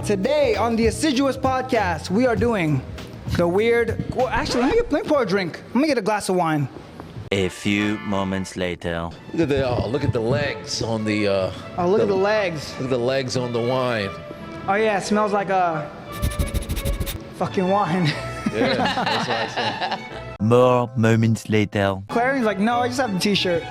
Today on the Assiduous podcast, we are doing the weird. Well, actually, let me pour a drink. Let me get a glass of wine. A few moments later. Look at the legs on the. Look at the legs. Look at the legs on the wine. Oh yeah, it smells like a fucking wine. Yeah, that's what I said. More moments later. Clarion's like, no, I just have the t-shirt.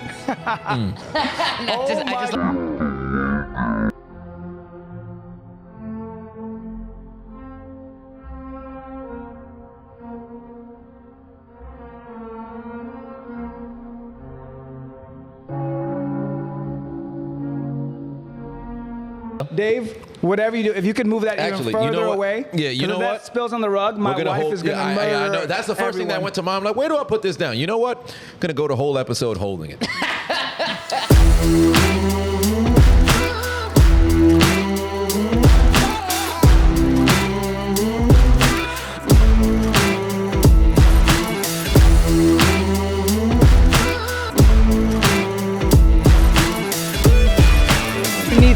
Dave, whatever you do, if you could move that even further away. Yeah, you know if what? that spills on the rug, my wife is going to murder I know. That's the first thing that went to mom. Like, where do I put this down? You know what? I'm going to go the whole episode holding it.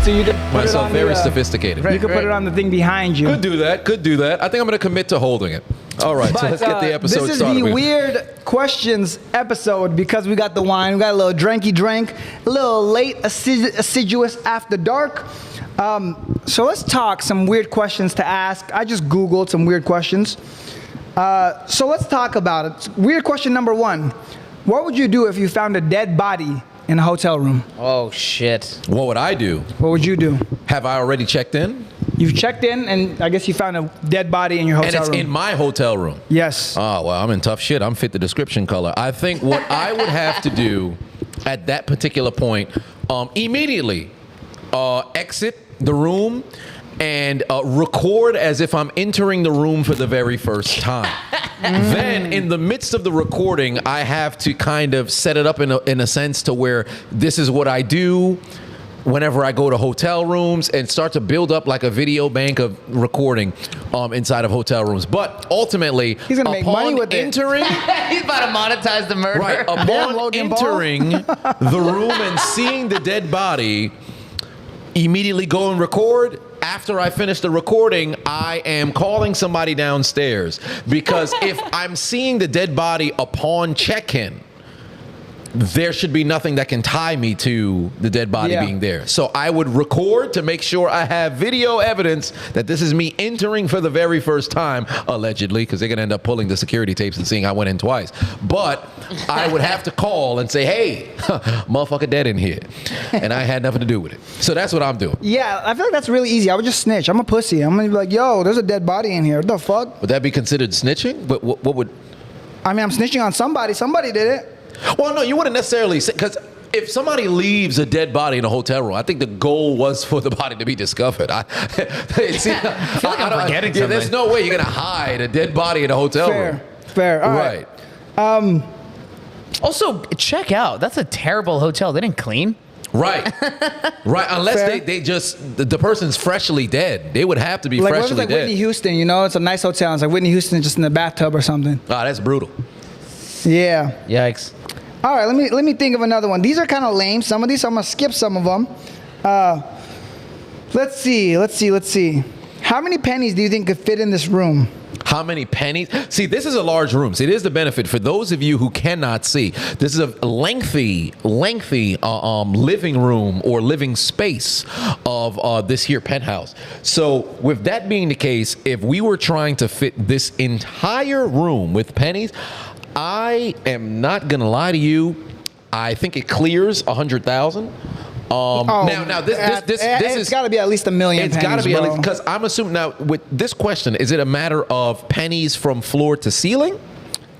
So you could put Myself very sophisticated. You could put it on the thing behind you. Could do that. I think I'm going to commit to holding it. All right, so let's get the episode started. This is the weird questions episode because we got the wine, we got a little drinky drink, a little late assiduous after dark. So let's talk some weird questions to ask. I just Googled some weird questions. So let's talk about it. Weird question number one. What would you do if you found a dead body in a hotel room? Oh, shit. What would I do? What would you do? Have I already checked in? You've checked in, and I guess you found a dead body in your hotel room. And it's in my hotel room? Yes. Oh, well, I'm in tough shit. I'm fit the description color. I think what I would have to do at that particular point, immediately exit the room and record as if I'm entering the room for the very first time. Then, in the midst of the recording, I have to kind of set it up in a sense to where this is what I do whenever I go to hotel rooms and start to build up like a video bank of recording inside of hotel rooms. But ultimately, he's gonna make money with entering, He's about to monetize the murder. right, upon entering the room and seeing the dead body, immediately go and record. After I finish the recording, I am calling somebody downstairs because if I'm seeing the dead body upon check-in, there should be nothing that can tie me to the dead body being there. So I would record to make sure I have video evidence that this is me entering for the very first time, allegedly, because they're going to end up pulling the security tapes and seeing I went in twice. But I would have to call and say, hey, motherfucker dead in here. And I had nothing to do with it. So that's what I'm doing. Yeah, I feel like that's really easy. I would just snitch. I'm a pussy. I'm going to be like, yo, there's a dead body in here. What the fuck? Would that be considered snitching? What would... I mean, I'm snitching on somebody. Somebody did it. Well, no, you wouldn't necessarily say, because if somebody leaves a dead body in a hotel room, I think the goal was for the body to be discovered. I feel like I'm forgetting something. There's no way you're going to hide a dead body in a hotel room. Fair. All right. Also, check out. That's a terrible hotel. They didn't clean. Right. Unless they just, the person's freshly dead. They would have to be freshly like dead. Whitney Houston, you know? It's a nice hotel. It's like Whitney Houston just in the bathtub or something. Ah, that's brutal. Yeah. Yikes. All right, let me think of another one. These are kind of lame. Some of these, so I'm gonna skip some of them. Let's see. How many pennies do you think could fit in this room? How many pennies? See, this is a large room. See, it is the benefit for those of you who cannot see. This is a lengthy living room or living space of this here penthouse. So with that being the case, if we were trying to fit this entire room with pennies, I am not going to lie to you. I think it clears 100,000. Now this it's got to be at least 1 million. It's got to be at least, because I'm assuming now with this question, is it a matter of pennies from floor to ceiling?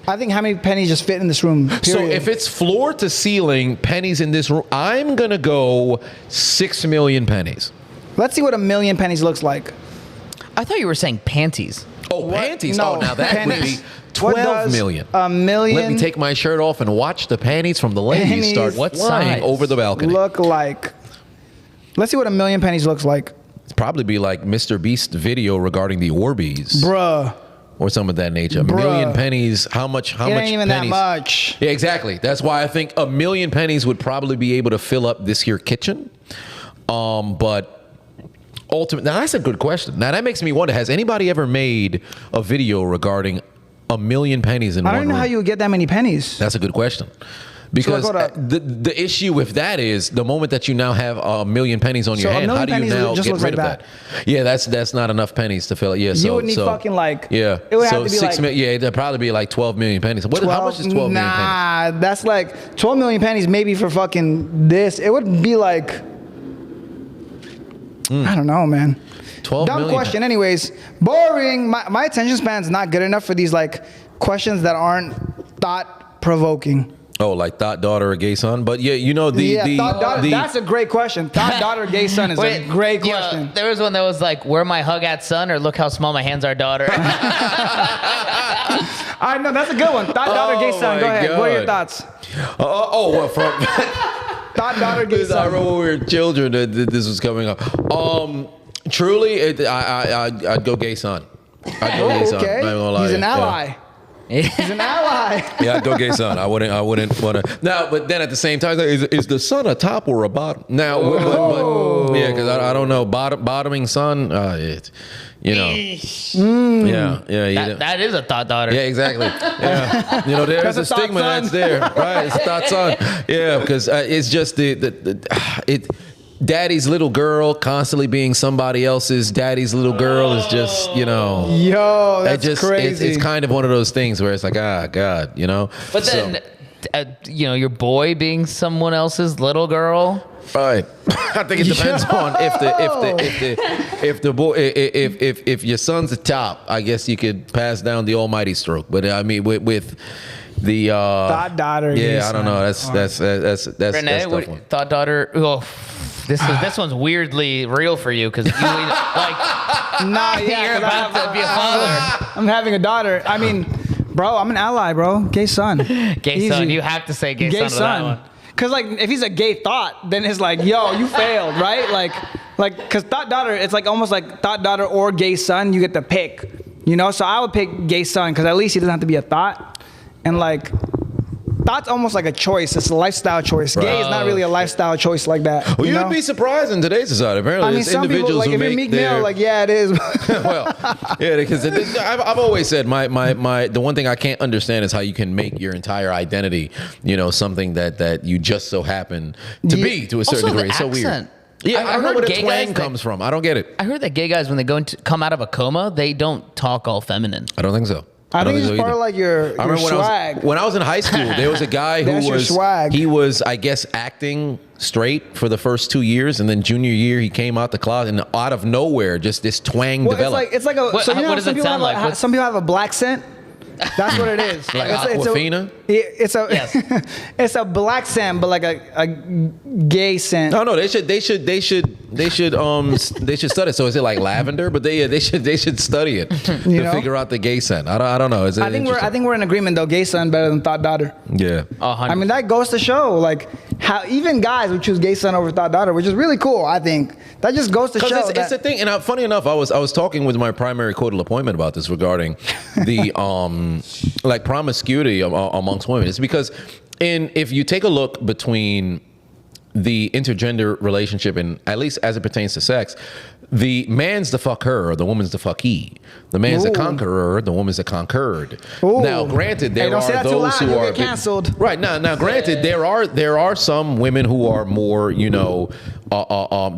I think how many pennies just fit in this room? Period. So if it's floor to ceiling pennies in this room, I'm gonna go 6 million pennies. Let's see what 1 million pennies looks like. I thought you were saying panties. Oh, panties. No, oh, now that would be 12 million. 1 million. Let me take my shirt off and watch the panties from the ladies start flying over the balcony. Look like. Let's see what 1 million pennies looks like. It's probably be like Mr. Beast's video regarding the Orbeez. Bruh. Or some of that nature. 1 million pennies. How much it ain't even pennies? that much. Yeah, exactly. That's why I think 1 million pennies would probably be able to fill up this here kitchen. But ultimate? Now that's a good question. Now that makes me wonder: has anybody ever made a video regarding a million pennies in one I don't know room? how you would get that many pennies. That's a good question. Because hold up. the issue with that is the moment that you now have a million pennies on your So a hand, million how do you pennies now just get looks rid like of that? Yeah, that's not enough pennies to fill it. Yeah, You would need fucking like, yeah. it would so have to be 6 like, million. Yeah, it'd probably be like 12 million pennies. How much is 12 million pennies? Nah, that's like 12 million pennies maybe for fucking this. It would be like, I don't know, man. 12 Dumb million. question. Anyways, boring. My attention span's not good enough for these like questions that aren't thought provoking. Oh, like thought daughter or gay son? But yeah, you know Thought daughter, that's a great question. Thought daughter, gay son is a great question. There was one that was like, "Where my hug at, son?" or "Look how small my hands are, daughter." I know that's a good one. Thought daughter, gay son. Go my ahead. What are your God. thoughts? Well, from Thought daughter, gay I son. remember when we were children that this was coming up. Truly, I'd go gay son. I'd go gay son. Okay, I'm not gonna lie he's to an you. ally. He's an ally. Yeah, I'd go gay son. I wouldn't want to. Now, but then at the same time, is the son a top or a bottom? Now, but yeah, because I don't know. Bottoming son, you know. Yeah. That is a thought daughter. Yeah, exactly. Yeah, you know, there's That's a a thought stigma son. that's there, right? It's thought son. Yeah, because it's just daddy's little girl constantly being somebody else's daddy's little girl is just, you know. Yo, that's it just, crazy. It's kind of one of those things where it's like, God, you know. But then, your boy being someone else's little girl. Right. I think it depends on if your son's a top, I guess you could pass down the almighty stroke. But I mean, with the Thought daughter. gay yeah, I don't son. know. That's Renee, that's tough what, one. thought daughter. Oh, this one's weirdly real for you because you like Nah, yeah, you're 'cause about to be a father. I'm having a daughter. I mean, bro, I'm an ally, bro. Gay son. Gay son. You have to say gay son to that one. Cause like if he's a gay thought, then it's like, yo, you failed, right? Like, cause thought daughter, it's like almost like thought daughter or gay son. You get to pick, you know. So I would pick gay son because at least he doesn't have to be a thought, and like. Thought's almost like a choice. It's a lifestyle choice. Gay is not really a lifestyle choice like that. Well, you know? you'd be surprised in today's society. Apparently, I mean, it's some individuals people, like who if you're make Meek their Mill, like yeah, it is. well, yeah, because I've always said the one thing I can't understand is how you can make your entire identity, you know, something that you just so happen to be to a certain Also, the degree. It's so weird. accent. Yeah, I don't know heard where the gay twang guys comes from. I don't get it. I heard that gay guys when they come out of a coma, they don't talk all feminine. I don't think so. I don't think it's so part either. of like your I remember swag. when I was in high school, there was a guy who That's your was swag. he was, I guess, acting straight for the first 2 years, and then junior year he came out the closet, and out of nowhere, just this twang Well, developed. it's like a. What- so you know, what does some it people sound have like? some people have a black scent. That's what it is. Like it's Aquafina? It's a Yes. it's a black scent, but like a gay scent. No, they should study it. So is it like lavender? But they should study it to know? figure out the gay scent. I don't know. Is it I think we're in agreement though. Gay son better than thought daughter. yeah. I mean that goes to show like how even guys would choose gay son over thought daughter, which is really cool. I think that just goes to show Because it's that a thing, and funny enough, I was talking with my primary coital appointment about this regarding the like promiscuity amongst women. It's because if you take a look between the intergender relationship, and at least as it pertains to sex, the man's the fuck her, or the woman's the fuck he. The man's the Ooh. conqueror, the woman's the conquered. Ooh. Now, granted, there Hey, don't say are that too those loud, who you'll are get canceled. Right now, granted, there are some women who are more, you know,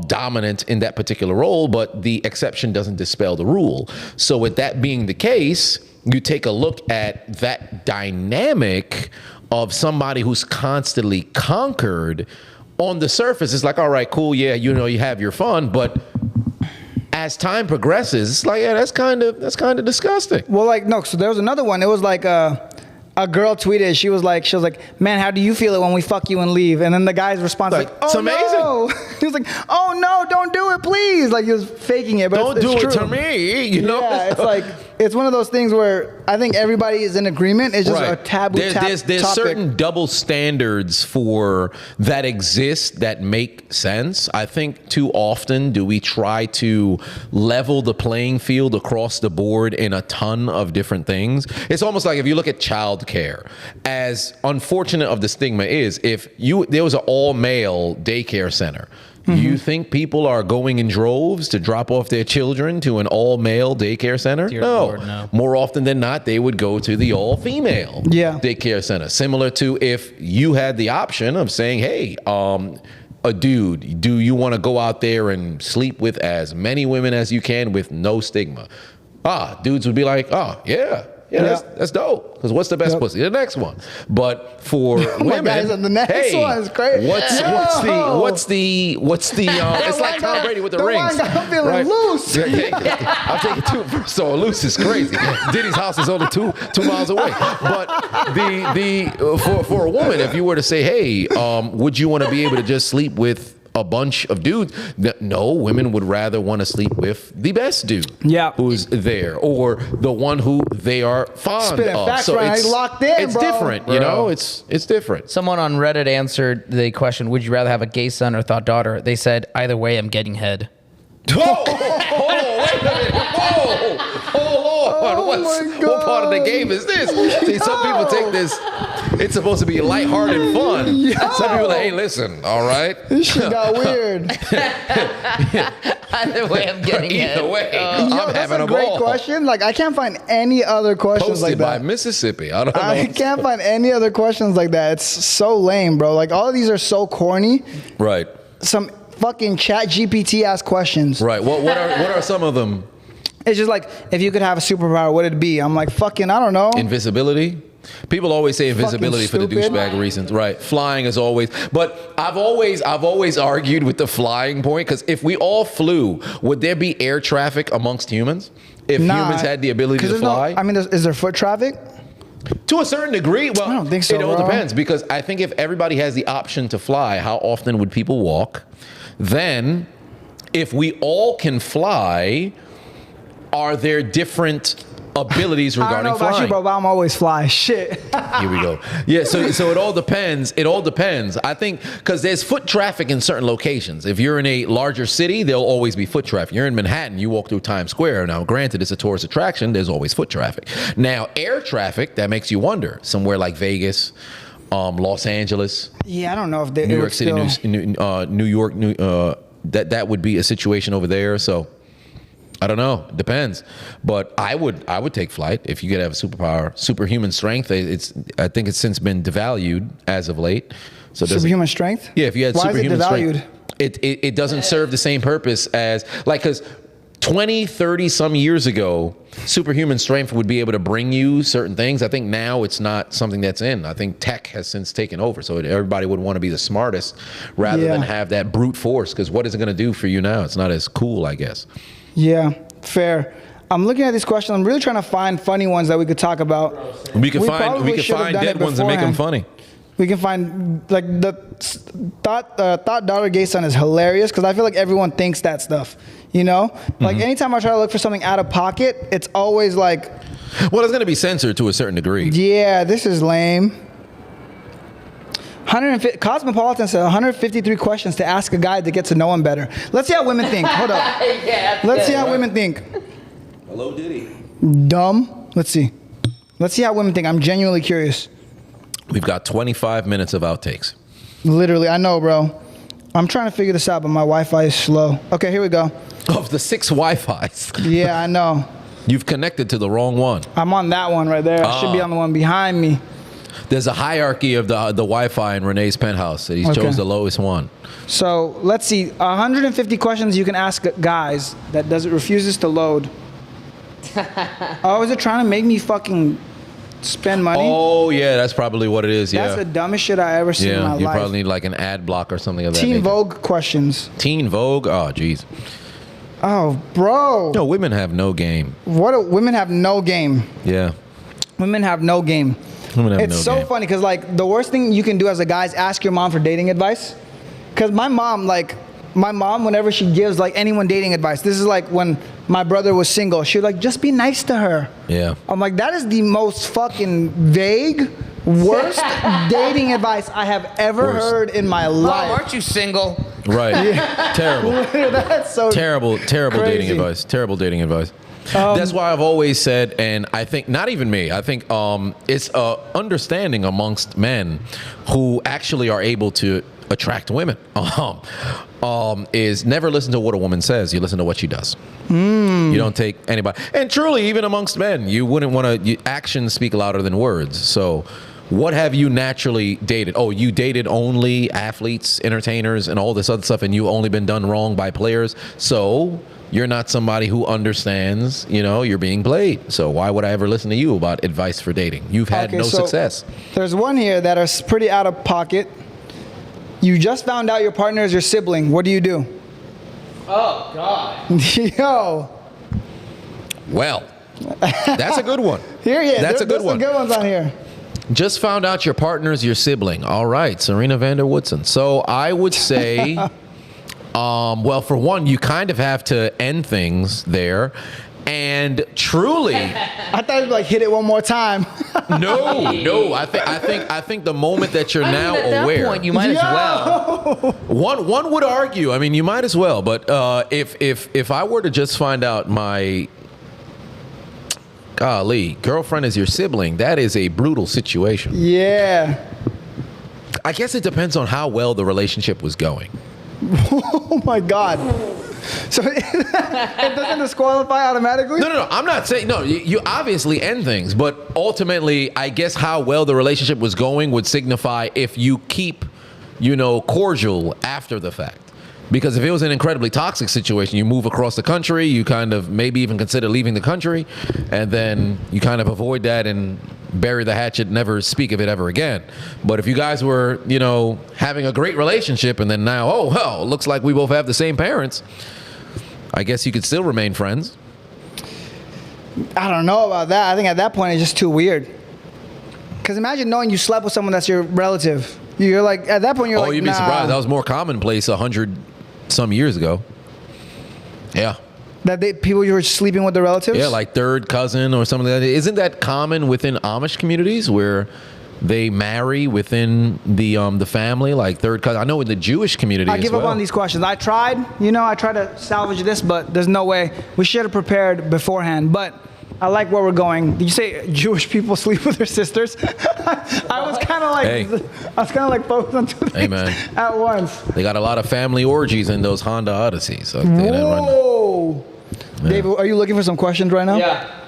dominant in that particular role, but the exception doesn't dispel the rule. So, with that being the case, you take a look at that dynamic of somebody who's constantly conquered. On the surface, it's like, all right, cool, yeah, you know, you have your fun, but as time progresses, it's like, yeah, that's kind of disgusting. Well, like no. So there was another one. It was like a girl tweeted. She was like, man, how do you feel it when we fuck you and leave? And then the guy's response was like, oh It's amazing. no. He was like, oh no, don't do it, please. Like he was faking it, but Don't it's do it true. to me, you know. Yeah, it's like it's one of those things where I think everybody is in agreement. It's just a taboo There's topic. certain double standards for that exist that make sense. I think too often do we try to level the playing field across the board in a ton of different things. It's almost like if you look at childcare, as unfortunate of the stigma is, if there was an all-male daycare center, You think people are going in droves to drop off their children to an all-male daycare center? Dear Lord, no. More often than not, they would go to the all-female daycare center. Similar to if you had the option of saying, hey, a dude, do you want to go out there and sleep with as many women as you can with no stigma? Dudes would be like, oh, yeah, that's dope. Because what's the best pussy? The next one. But for women, the next one is crazy. What's the it's like Tom Brady with the rings. I'm feeling loose. I'm taking two. So loose is crazy. Diddy's house is only 2 miles away. But for a woman, if you were to say, hey, would you want to be able to just sleep with a bunch of dudes? No, women would rather want to sleep with the best dude who's there, or the one who they are fond of. Facts, so right? it's Locked in, it's bro. different, you know. It's different. Someone on Reddit answered the question, would you rather have a gay son or thought daughter? They said, either way, I'm getting head. Whoa! Wait a minute! Whoa! Hold on! What part of the game is this? See, some people take this. It's supposed to be lighthearted and fun. Some people are like, hey, listen, all right? This shit got weird. Either way, I'm getting head. Either way, I'm having a great ball. question. Like, I can't find any other questions Posted like by that. Mississippi. I don't know. I can't find any other questions like that. It's so lame, bro. Like, all of these are so corny. Right. Some fucking chat GPT ass questions. Right. What are some of them? It's just like, if you could have a superpower, what would it be? I'm like, fucking, I don't know. Invisibility. People always say invisibility for the stupid. douchebag reasons, right? Flying is always, but I've always argued with the flying point, because if we all flew, would there be air traffic amongst humans if humans had the ability to fly? Is there foot traffic? To a certain degree, well, I don't think so, it all bro. depends, because I think if everybody has the option to fly, how often would people walk? Then, if we all can fly, are there different abilities regarding I don't know flying? about you, bro, but I'm always fly. Shit. Here we go. Yeah, so it all depends. It all depends. I think because there's foot traffic in certain locations. If you're in a larger city, there'll always be foot traffic. You're in Manhattan, you walk through Times Square. Now, granted, it's a tourist attraction. There's always foot traffic. Now, air traffic, that makes you wonder. Somewhere like Vegas, Los Angeles, Yeah, I don't know if they New York City, New York, that would be a situation over there. So I don't know. It depends. But I would take flight if you could have a superpower. Superhuman strength. I think it's since been devalued as of late. So superhuman strength? Yeah, if you had Why superhuman is it strength, devalued? it doesn't serve the same purpose as, like, because 20, 30 some years ago, superhuman strength would be able to bring you certain things. I think now it's not something that's in. I think tech has since taken over. So everybody would want to be the smartest rather than have that brute force, because what is it going to do for you now? It's not as cool, I guess. Yeah, fair. I'm looking at these questions. I'm really trying to find funny ones that we could talk about. We could probably find should have done dead it ones and make them beforehand. funny. We can find, like, the thought daughter gay son is hilarious, because I feel like everyone thinks that stuff, you know? Like, anytime I try to look for something out of pocket, it's always like, Well, it's going to be censored to a certain degree. yeah, this is lame. Cosmopolitan said 153 questions to ask a guy to get to know him better. Let's see how women think. Hold up. Let's see how women think. Hello, Diddy. Dumb? Let's see. Let's see how women think. I'm genuinely curious. We've got 25 minutes of outtakes. Literally, I know, bro. I'm trying to figure this out, but my Wi-Fi is slow. Okay, here we go. Of the 6 Wi-Fis, Yeah, I know. you've connected to the wrong one. I'm on that one right there. I should be on the one behind me. There's a hierarchy of the Wi-Fi in Renee's penthouse. He chose the lowest one. So let's see. 150 questions you can ask guys that refuses to load. Oh, is it trying to make me fucking spend money? Oh, yeah, that's probably what it is. Yeah. That's the dumbest shit I ever seen in my you life. probably need like an ad block or something of that Teen nature. Vogue questions. Teen Vogue? Oh, jeez. Oh, bro. No, women have no game. Women have no game. Yeah. Women have no game. Women have It's no so game. funny because, like, the worst thing you can do as a guy is ask your mom for dating advice. Because my mom, whenever she gives, like, anyone dating advice, this is like when my brother was single. She would, like, just be nice to her. Yeah. I'm like, that is the most fucking vague, worst dating advice I have ever Worst. heard in my Mom, life. aren't you single? Right. Terrible. That's so Terrible dating crazy. advice. Terrible dating advice. That's why I've always said, and I think, not even me, I think it's understanding amongst men who actually are able to attract women is never listen to what a woman says. You listen to what she does. You don't take anybody. And truly, even amongst men, you wouldn't want to. Actions speak louder than words. So, what have you naturally dated? Oh, you dated only athletes, entertainers, and all this other stuff, and you've only been done wrong by players. So you're not somebody who understands, you're being played. So why would I ever listen to you about advice for dating? You've had no success. There's one here that is pretty out of pocket. You just found out your partner is your sibling. What do you do? Oh, God. Yo. Well, that's a good one. That's a good one. There's some good ones on here. Just found out your partner's your sibling. All right, Serena van der Woodsen. So I would say, well, for one, you kind of have to end things there. And truly, I thought you'd hit it one more time. No. I think the moment that you're now at aware, that point, you might as well. One would argue. I mean, you might as well. But if I were to just find out my girlfriend is your sibling, that is a brutal situation. Yeah. I guess it depends on how well the relationship was going. Oh my God. So it doesn't disqualify automatically? No. I'm not saying, no, you obviously end things, but ultimately, I guess how well the relationship was going would signify if you keep, cordial after the fact. Because if it was an incredibly toxic situation, you move across the country, you kind of maybe even consider leaving the country, and then you kind of avoid that and bury the hatchet, never speak of it ever again. But if you guys were, having a great relationship and then now, oh, well, looks like we both have the same parents, I guess you could still remain friends. I don't know about that. I think at that point it's just too weird. Because imagine knowing you slept with someone that's your relative. You're like, at that point, you're like, oh, you'd be surprised. That was more commonplace 100 some years ago. Yeah. That people you were sleeping with the relatives? Yeah, like third cousin or something like that. Isn't that common within Amish communities where they marry within the family, like third cousin? I know in the Jewish community I give up on these questions. I tried to salvage this, but there's no way. We should have prepared beforehand, but I like where we're going. Did you say Jewish people sleep with their sisters? I was kind of like focused on two things at once. They got a lot of family orgies in those Honda Odysseys. Whoa. Yeah. Dave, are you looking for some questions right now? Yeah.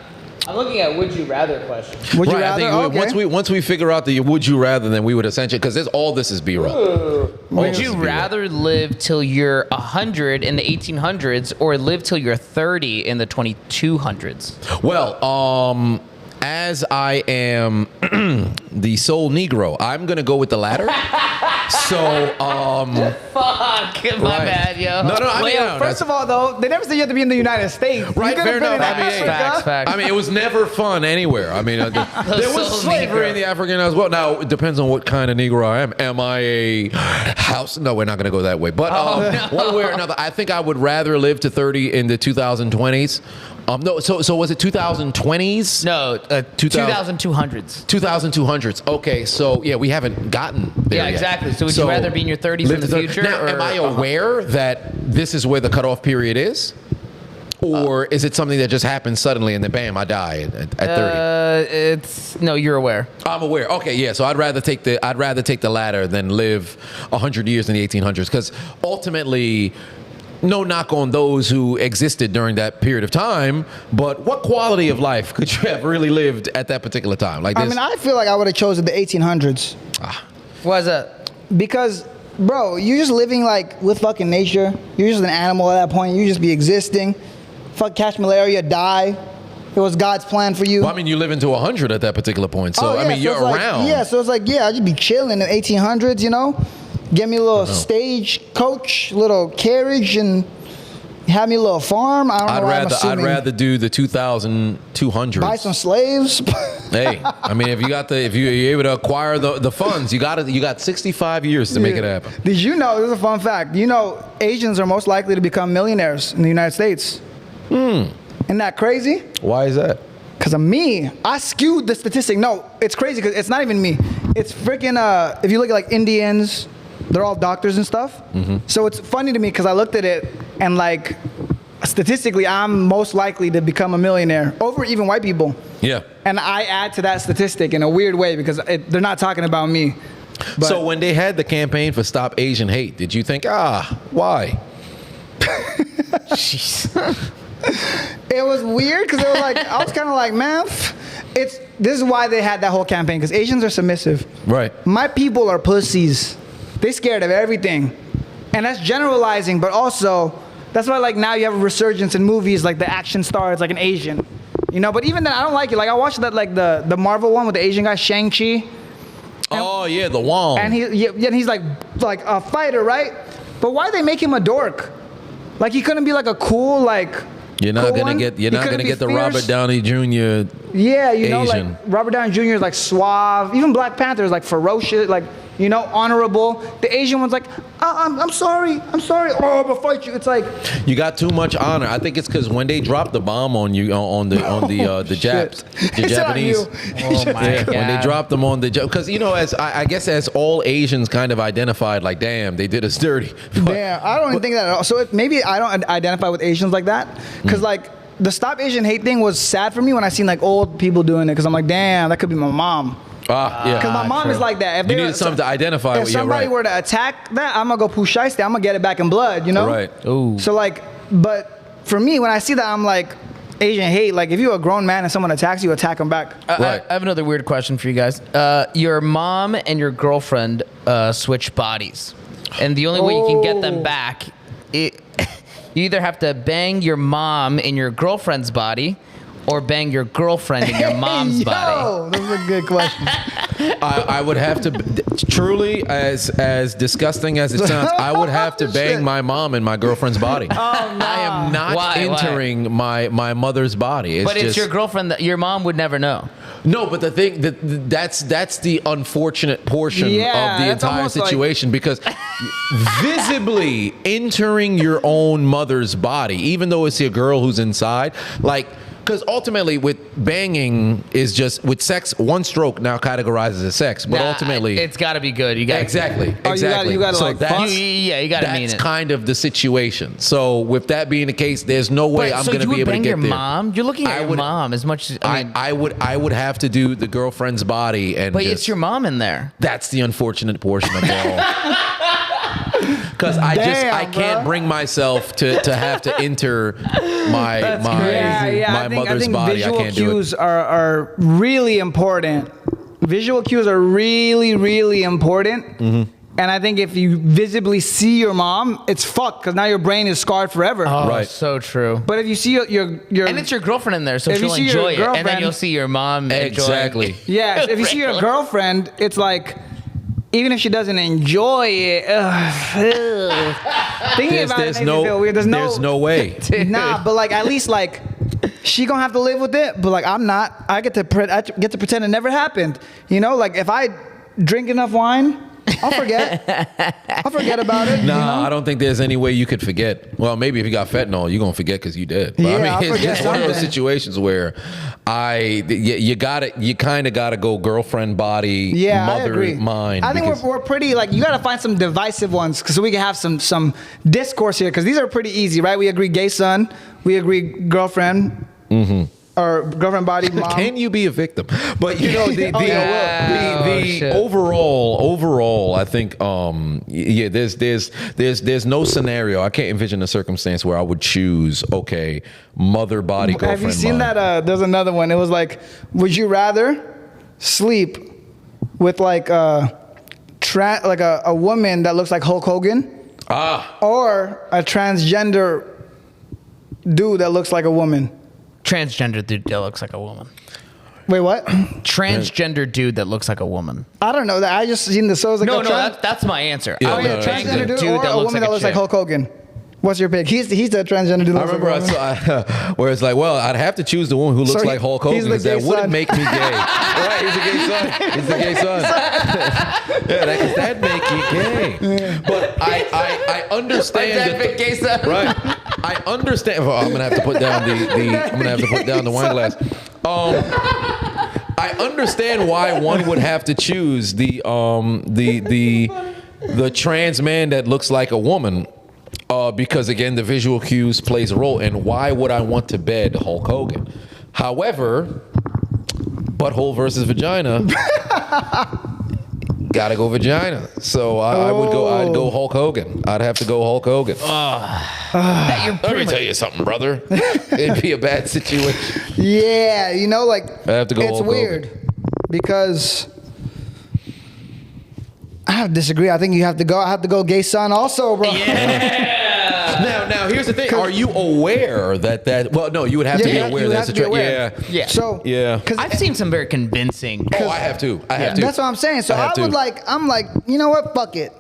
I'm looking at would you rather questions. Would you rather? I think once we figure out the would you rather, then we would essentially, because all this is B-roll. Would you rather live till you're 100 in the 1800s or live till you're 30 in the 2200s? Well, as I am the sole Negro, I'm gonna go with the latter. So, fuck, my bad, yo. No, I mean, first of all, though, they never said you have to be in the United States. Right, fair enough. Facts. I mean, it was never fun anywhere. I mean, there was slavery in the African as well. Now, it depends on what kind of Negro I am. Am I a house? No, we're not going to go that way. But one way or another, I think I would rather live to 30 in the 2020s. No, so was it 2020s? No, 2200s. 2200s. Okay, so yeah, we haven't gotten there yet. Exactly. So would you rather be in your 30s in the future? Now, am I aware that this is where the cutoff period is? Or is it something that just happens suddenly and then bam, I die at 30? No, you're aware. I'm aware. Okay, yeah. So I'd rather take the latter than live 100 years in the 1800s, because ultimately, no knock on those who existed during that period of time, but what quality of life could you have really lived at that particular time? Like this? I mean, I feel like I would have chosen the 1800s. Why is that? Because, bro, you're just living like with fucking nature. You're just an animal at that point. You just be existing. Fuck, catch malaria, die. It was God's plan for you. Well, I mean, you live into 100 at that particular point, so I mean, you're around. So it's like, I'd just be chilling in the 1800s, Get me a little stage coach, little carriage, and have me a little farm. I don't know why I'm assuming. I'd rather do the 2200s. Buy some slaves. Hey, I mean, if you're able to acquire the funds, you got 65 years to make it happen. Did you know? This is a fun fact. Asians are most likely to become millionaires in the United States. Isn't that crazy? Why is that? Because of me. I skewed the statistic. No, it's crazy because it's not even me. It's freaking, if you look at like Indians, they're all doctors and stuff. Mm-hmm. So it's funny to me because I looked at it and like statistically, I'm most likely to become a millionaire over even white people. Yeah. And I add to that statistic in a weird way because they're not talking about me. But So when they had the campaign for Stop Asian Hate, did you think, why? Jeez. it was weird because it was like I was kind of like, man, this is why they had that whole campaign because Asians are submissive. Right. My people are pussies. They scared of everything, and that's generalizing, but also that's why like now you have a resurgence in movies like the action star is like an Asian, you know. But even then, I don't like it. Like I watched that like the Marvel one with the Asian guy Shang-Chi. Oh yeah, the Wong. And he's like a fighter, right? But why they make him a dork? Like he couldn't be like a cool like. You're not cool gonna one? get. You're He not couldn't gonna be get the fierce? Robert Downey Jr. Yeah, you know, Asian. like Robert Downey Jr. is like suave. Even Black Panther is like ferocious, like you know, honorable. The Asian one's like, I'm sorry. Oh, I'm gonna fight you. It's like You got too much honor. I think it's because when they dropped the bomb on you on the Japs, the It's on Japanese. you. Oh my Yeah, god. when they dropped them on the because you know as I guess as all Asians kind of identified like damn they did us dirty. Damn, I don't even think that at all. So maybe I don't identify with Asians like that, because like the Stop Asian Hate thing was sad for me when I seen like old people doing it, because I'm like, damn, that could be my mom. Yeah. Because my mom true. is like that. If You they need something to identify If with. You're somebody right. were to attack that, I'm gonna go pushaiste. I'm gonna get it back in blood. You know. Right. Ooh. So like, but for me, when I see that, I'm like, Asian hate. Like if you're a grown man and someone attacks you, attack them back. Right. I have another weird question for you guys. Your mom and your girlfriend switch bodies, and the only way you can get them back, you either have to bang your mom in your girlfriend's body, or bang your girlfriend in your mom's body. That's a good question. I would have to truly as disgusting as it sounds. I would have to bang Shit. my mom in my girlfriend's body. Oh, no. I am not Why? entering my mother's body. But it's just, your girlfriend that your mom would never know. No, but the thing that's the unfortunate portion Yeah, of the that's entire almost like- situation because visibly entering your own mother's body, even though it's your girl who's inside, like. Because ultimately, with banging is just with sex. One stroke now categorizes as sex, but Nah, ultimately, it's got to be good. You got exactly. Oh, you gotta, so like, that's, fuck? You gotta mean that's it. kind of the situation. So with that being the case, there's no way I'm so going to you be would able to bang get your there. mom? You're looking at I your would- mom as much as I mean. I would have to do the girlfriend's body, and But just, it's your mom in there. That's the unfortunate portion of it all. Because I Damn, can't bro. bring myself to have to enter my I mother's think body. I visual can't do it. cues are really important. Visual cues are really, really important. Mm-hmm. And I think if you visibly see your mom, it's fucked because now your brain is scarred forever. Oh, Right. so true. But if you see your And it's your girlfriend in there, so If you she'll see your enjoy it, and then girlfriend- you'll see your mom Exactly. enjoying. yeah, if you see your girlfriend, it's like even if she doesn't enjoy it, thinking about it makes me feel weird. There's no way. Nah, but like at least like she gonna have to live with it. But like I'm not. I get to pretend it never happened. You know, like if I drink enough wine, I'll forget. I'll forget about it. No, you know? I don't think there's any way you could forget. Well, maybe if you got fentanyl, you're gonna forget because you did. But Yeah, I mean, I'll it's forget just one of those something. situations where you kind of gotta go girlfriend body, Yeah, I mother agree. mind. I think because- we're pretty like you got to find some divisive ones so we can have some discourse here because these are pretty easy, right? We agree gay son, we agree girlfriend, or girlfriend body mom. Can you be a victim? But you know the shit. overall, I think yeah, there's no scenario. I can't envision a circumstance where I would choose mother body girlfriend. Have you seen mind. that? There's another one. It was like, would you rather sleep with like a woman that looks like Hulk Hogan, or a transgender dude that looks like a woman? Transgender dude that looks like a woman. Wait, what? Transgender dude that looks like a woman. I don't know. That I just seen the so it was like No, a that's my answer. Yeah, I would no, no, bang transgender the dude, or a woman that looks like chick. Hulk Hogan. What's your pick? He's the transgender dude. I remember I saw where it's like, well, I'd have to choose the woman who looks So like Hulk Hogan he's the because that gay wouldn't son. make me gay. Right, he's a gay son. He's a gay son. Yeah, that'd make you gay. But I understand. That gay son. Right. I understand. Well, I'm gonna have to put down I'm gonna have to put down the wine glass. I understand why one would have to choose the trans man that looks like a woman. Because again, the visual cues plays a role. And why would I want to bed Hulk Hogan? However, butthole versus vagina. gotta go vagina. So I'd go Hulk Hogan. I'd have to go Hulk Hogan. Let me tell you something, brother. It'd be a bad situation. Yeah, you know, like I have to go it's Hulk weird Hogan. because I have to disagree. I think you have to go. I have to go gay son also, bro. Now here's the thing. Are you aware that? Well, no, you would have to be Yeah, aware you that's have a to be trend. aware. Yeah. So Yeah. because I've seen some very convincing. Oh, I have to. I have to. that's what I'm saying. So I have I to. would like. I'm like, you know what? Fuck it.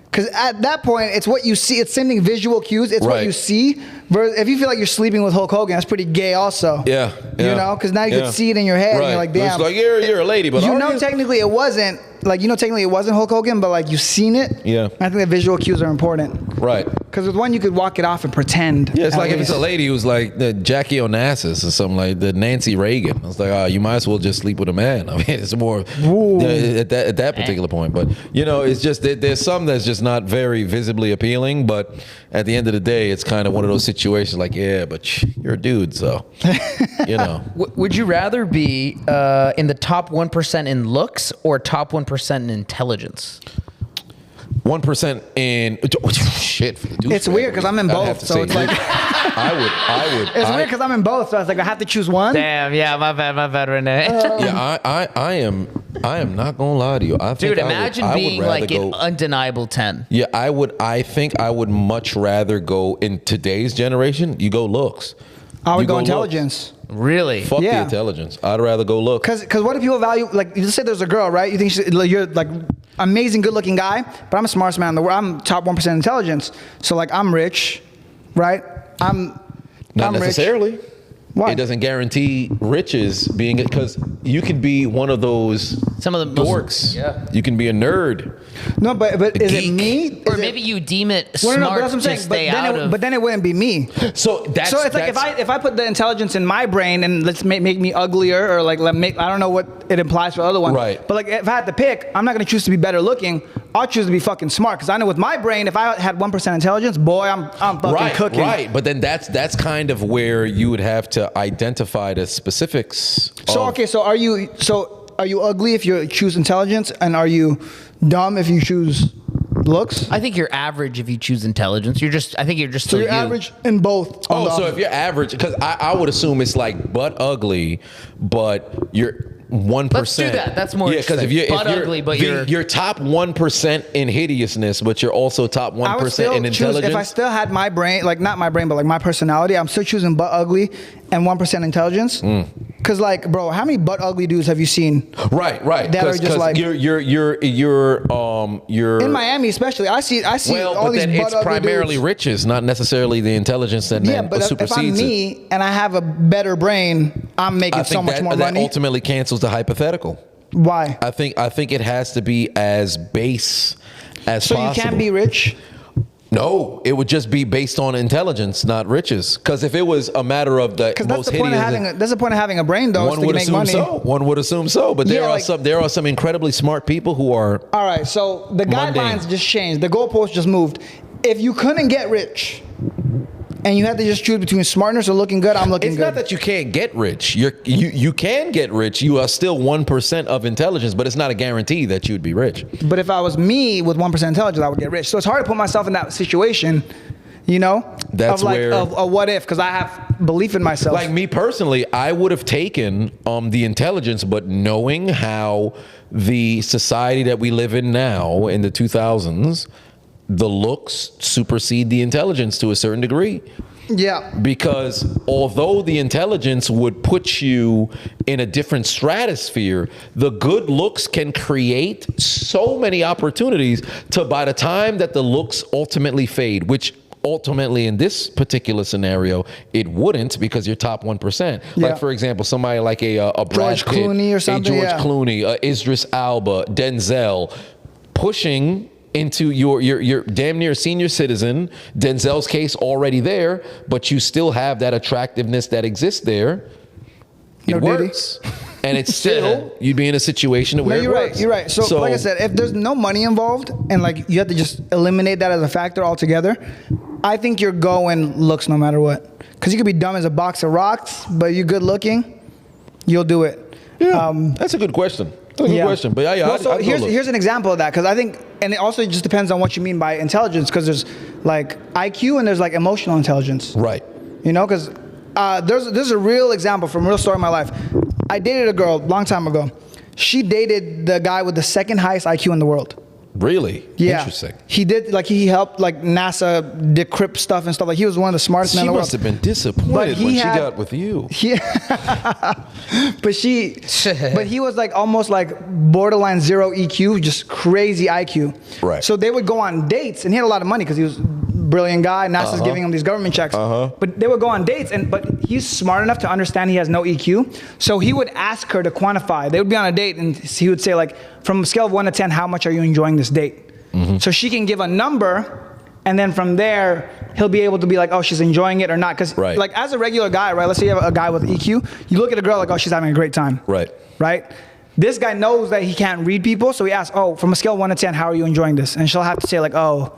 Because at that point, it's what you see. It's same thing. Visual cues. It's what Right. you see. Versus if you feel like you're sleeping with Hulk Hogan, that's pretty gay, also. Yeah. You know, because now you can see it in your head, and you're like, damn. It's like you're a lady, but you are know, you? technically it wasn't. Like, you know, technically it wasn't Hulk Hogan, but like you've seen it. Yeah. I think the visual cues are important. Right. Because with one, you could walk it off and pretend. Yeah, it's at like if it's a least. lady who's like the Jackie Onassis or something like the Nancy Reagan. It's like, you might as well just sleep with a man. I mean, it's more at that particular point. But you know, it's just there's some that's just not very visibly appealing. But at the end of the day, it's kind of one of those situations like, yeah, but you're a dude, so you know. Would you rather be in the top 1% in looks or top 1% in intelligence? 1% in shit. For the douchebag. It's weird because I'm in I'd have both, to so say it's like I would. it's weird because I'm in both, so it's like I have to choose one. Damn, yeah, my bad, Renee. Yeah, I am not gonna lie to you. I think Dude, imagine I would being rather like go, an undeniable 10. Yeah, I would. I think I would much rather go in today's generation. You go looks. I would You go looks. intelligence. Really? Fuck the Yeah. intelligence. I'd rather go look. Because what if people value, like, you just say there's a girl, right? You think you're like amazing, good looking guy, but I'm the smartest man in the world. I'm top 1% intelligence. So, like, I'm rich, right? Not I'm necessarily. Rich. Why? It doesn't guarantee riches being it because you could be one of those Some of the most- dorks. yeah. You can be a nerd. No, but is it geek. me? Or Is maybe it, you deem it well, smart no, but that's what I'm to saying. stay out of. But then it wouldn't be me. So that's So it's like if I put the intelligence in my brain and let's make me uglier or like I don't know what it implies for the other one. Right. But like if I had to pick, I'm not gonna choose to be better looking. I'll choose to be fucking smart because I know with my brain, if I had 1% intelligence, boy, I'm fucking cooking. Right, but then that's kind of where you would have to identify the specifics. So of- okay, so are you ugly if you choose intelligence, and are you dumb if you choose looks? I think you're average if you choose intelligence. I think you're just So still you're you. average in both. on Oh, the so opposite. if you're average, because I would assume it's like butt ugly, but you're 1%. Let's do that. That's more Yeah, because if interesting. you're Butt ugly, but you're top 1% in hideousness, but you're also top I would 1% still in choose intelligence. if I still had my brain, like not my brain, but like my personality. I'm still choosing butt ugly and 1% intelligence. Mm. Cause like, bro, how many butt ugly dudes have you seen right. that are just like you're in Miami, especially? I see well, all but these then butt it's ugly primarily dudes. riches, not necessarily the intelligence that Yeah, then but if I'm supersedes it. me and I have a better brain, I'm making I so think much more that money. ultimately cancels the hypothetical. Why? I think it has to be as base as So possible. you can't be rich. No, it would just be based on intelligence, not riches. Because if it was a matter of the Because that's most the point of hideous, that's the point of having a brain, though. one Is to would make assume money. so. One would assume so. But Yeah, like- there are some incredibly smart people who are. All right, so the Mundane. guidelines just changed. The goalpost just moved. If you couldn't get rich, and you had to just choose between smartness or looking good, I'm looking It's good. not that you can't get rich. You can get rich. You are still 1% of intelligence, but it's not a guarantee that you'd be rich. But if I was me with 1% intelligence, I would get rich. So it's hard to put myself in that situation, you know? That's of like, where- of a what if, because I have belief in myself. Like me personally, I would have taken the intelligence, but knowing how the society that we live in now in the 2000s, the looks supersede the intelligence to a certain degree. Yeah. Because although the intelligence would put you in a different stratosphere, the good looks can create so many opportunities to by the time that the looks ultimately fade, which ultimately in this particular scenario, it wouldn't because you're top 1%. Yeah. Like, for example, somebody like a Brad George Pitt, Clooney or something, a George yeah. Clooney, Idris Alba, Denzel, pushing into your damn near senior citizen. Denzel's case already there, but you still have that attractiveness that exists there. It No diddy. works. And it's still, you'd be in a situation No, where you're it right. works. You're right. So, like I said, if there's no money involved and like you have to just eliminate that as a factor altogether, I think you're going looks no matter what. Because you could be dumb as a box of rocks, but you're good looking, you'll do it. yeah, that's a good question. That's a good question. But yeah, Well, so I'd go look. here's an example of that, because I think, and it also just depends on what you mean by intelligence, because there's like IQ and there's like emotional intelligence. Right. You know, because there's a real example from a real story in my life. I dated a girl a long time ago. She dated the guy with the second highest IQ in the world. Really? Yeah. Interesting. He did, like, he helped like NASA decrypt stuff and stuff. Like, he was one of the smartest men in She the world. must have been disappointed when she got with you. Yeah. but he was like almost like borderline zero EQ, just crazy IQ. Right. So they would go on dates, and he had a lot of money because he was a brilliant guy. NASA's giving him these government checks. But they would go on dates, but he's smart enough to understand he has no EQ. So he would ask her to quantify. They would be on a date, and he would say, like, from a scale of 1 to 10, how much are you enjoying this date? So she can give a number, and then from there, he'll be able to be like, oh, she's enjoying it or not. Because like, as a regular guy, right, let's say you have a guy with EQ, you look at a girl like, oh, she's having a great time. Right? This guy knows that he can't read people, so he asks, oh, from a scale of 1 to 10, how are you enjoying this? And she'll have to say like, oh,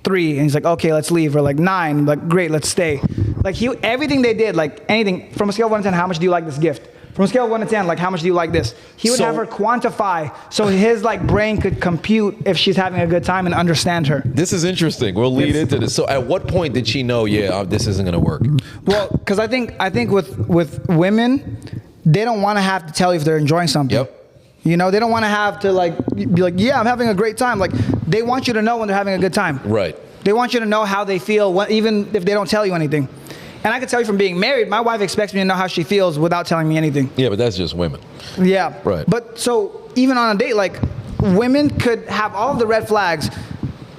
3. And he's like, okay, let's leave. Or like 9, like, great, let's stay. Like, everything they did, like anything, from a scale of 1 to 10, how much do you like this gift? From a scale of 1 to 10, like, how much do you like this? He would have her quantify, so his like brain could compute if she's having a good time and understand her. This is interesting. We'll lead into this. So at what point did she know, this isn't going to work? Well, because I think with women, they don't want to have to tell you if they're enjoying something. Yep. You know, they don't want to have to like be like, yeah, I'm having a great time. Like, they want you to know when they're having a good time. Right. They want you to know how they feel, even if they don't tell you anything. And I can tell you from being married, my wife expects me to know how she feels without telling me anything. Yeah, but that's just women. Yeah. Right. But so even on a date, like, women could have all of the red flags.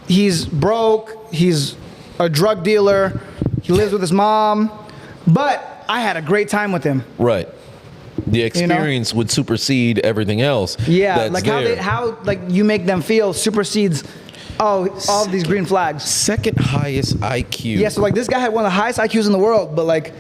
He's broke. He's a drug dealer. He lives with his mom. But I had a great time with him. Right. The experience would supersede everything else. Yeah. That's Like there. how like you make them feel supersedes all of these green flags. Second highest IQ. Yeah, so like this guy had one of the highest IQs in the world, but like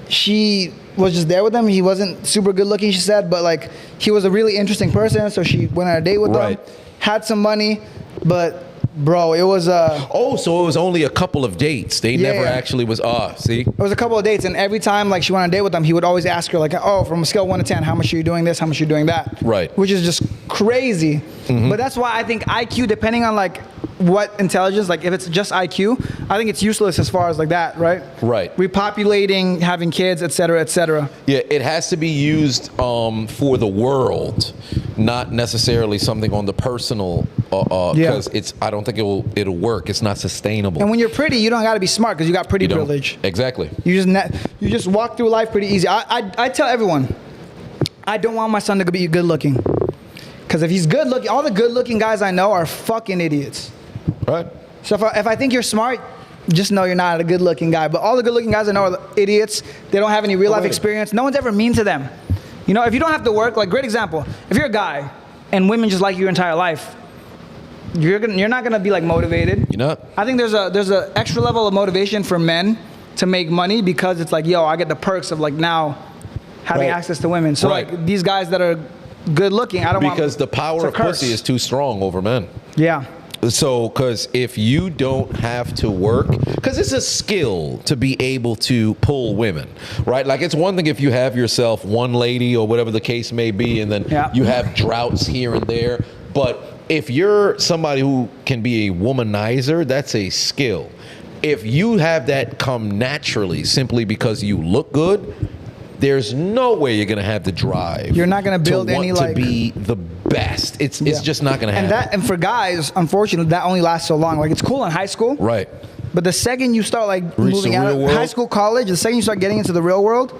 she was just there with him. He wasn't super good looking, she said, but like he was a really interesting person, so she went on a date with him, had some money, but bro, it was so it was only a couple of dates. They never actually was see? It was a couple of dates, and every time like she went on a date with him, he would always ask her like, oh, from a scale of 1 to 10, how much are you doing this? How much are you doing that? Right. Which is just crazy. But that's why I think IQ, depending on like what intelligence, like if it's just IQ, I think it's useless as far as like that, right? Right. Repopulating, having kids, et cetera, et cetera. Yeah, it has to be used for the world, not necessarily something on the personal. Because I don't think it'll work. It's not sustainable. And when you're pretty, you don't got to be smart because you got pretty privilege. Exactly. You just walk through life pretty easy. I tell everyone, I don't want my son to be good looking, because if he's good looking, all the good looking guys I know are fucking idiots. Right. So if I think you're smart, just know you're not a good looking guy. But all the good looking guys I know are idiots. They don't have any real life experience. No one's ever mean to them. You know, if you don't have to work, like, great example, if you're a guy and women just like you your entire life, you're not gonna be like motivated. You're not. I think there's a extra level of motivation for men to make money, because it's like, yo, I get the perks of like now having access to women. So like these guys that are good looking, I don't want, because the power of pussy is too strong over men. Yeah. So, because if you don't have to work, because it's a skill to be able to pull women, right? Like, it's one thing if you have yourself one lady or whatever the case may be, and then you have droughts here and there. But if you're somebody who can be a womanizer, that's a skill. If you have that come naturally simply because you look good, there's no way you're gonna have the drive. You're not gonna build any like to be the best. It's just not gonna happen. And for guys, unfortunately, that only lasts so long. Like, it's cool in high school, right? But the second you start like moving out of high school, college, the second you start getting into the real world,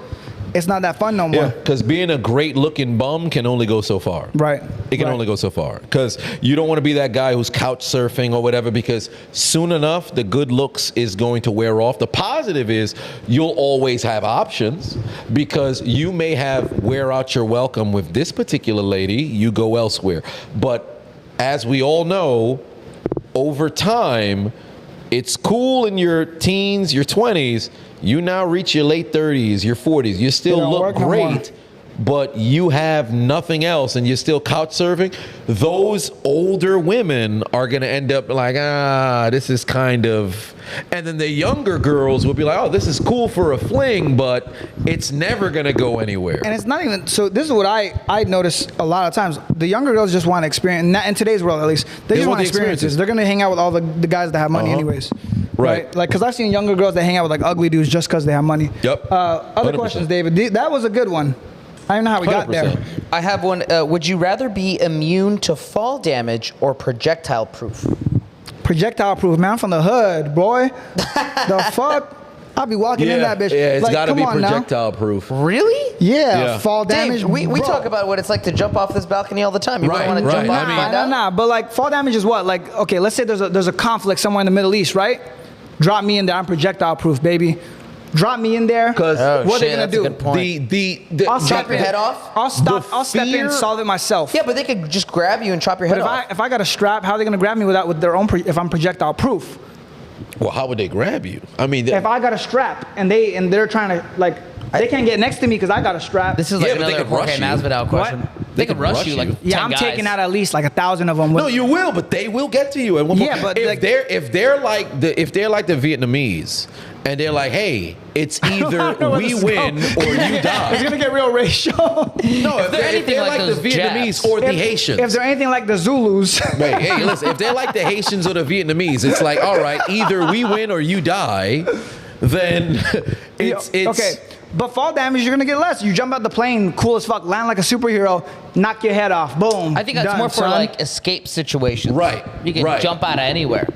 it's not that fun no more. Yeah, because being a great looking bum can only go so far. Right. It can only go so far. Because you don't want to be that guy who's couch surfing or whatever, because soon enough, the good looks is going to wear off. The positive is you'll always have options, because you may have wear out your welcome with this particular lady, you go elsewhere. But as we all know, over time, it's cool in your teens, your 20s. You now reach your late 30s, your 40s. You still look great, but you have nothing else and you're still couch surfing, those older women are going to end up like, this is kind of, and then the younger girls will be like, oh, this is cool for a fling, but it's never going to go anywhere. And it's not even, so this is what I notice a lot of times. The younger girls just want to experience, not in today's world at least, they just want experiences. They're going to hang out with all the guys that have money anyways. Right. Like, because I've seen younger girls that hang out with like ugly dudes just because they have money. Yep. Other 100%. questions, David. That was a good one. I don't know how we got there. 100%. I have one. Would you rather be immune to fall damage or projectile proof? Projectile proof, man. I'm from the hood, boy. The fuck? I'll be walking in that bitch. Yeah, it's like, got to come be on now. projectile proof. Really? Yeah, fall damage. Dave, we bro. talk about what it's like to jump off this balcony all the time. You Right, want to jump right. off I mean- and find out? Nah, but like fall damage is what? Like, okay, let's say there's a conflict somewhere in the Middle East, right? Drop me in there. I'm projectile proof, baby. Drop me in there. Because what are they shit, gonna that's a do? good point. I'll Chop step your in. head off? I'll step in fear- and solve it myself. Yeah, but they could just grab you and chop your But head off. if I got a strap, how are they gonna grab me with their own? If I'm projectile proof. Well, how would they grab you? I mean, If I got a strap and they're trying to like, they can't get next to me because I got a strap. This is like Yeah, but they another could rush Jorge you. Masvidal question. What? They could rush you like 10 yeah, I'm guys. taking out at least like 1,000 of them. no, you will, but they will get to you at one point. Yeah, but if like- they're like the Vietnamese, and they're like, hey, it's either know where we this is win going. or you It's die. gonna get real racial. No, if they're they're anything like like the those Vietnamese Japs. or the Haitians. If they're anything like the Zulus, Wait, hey, listen, if they're like the Haitians or the Vietnamese, it's like, all right, either we win or you die, then it's okay. But fall damage, you're gonna get less. You jump out the plane, cool as fuck, land like a superhero, knock your head off, boom. I think that's done, more for son. like escape situations. Right, You can right. jump out of anywhere.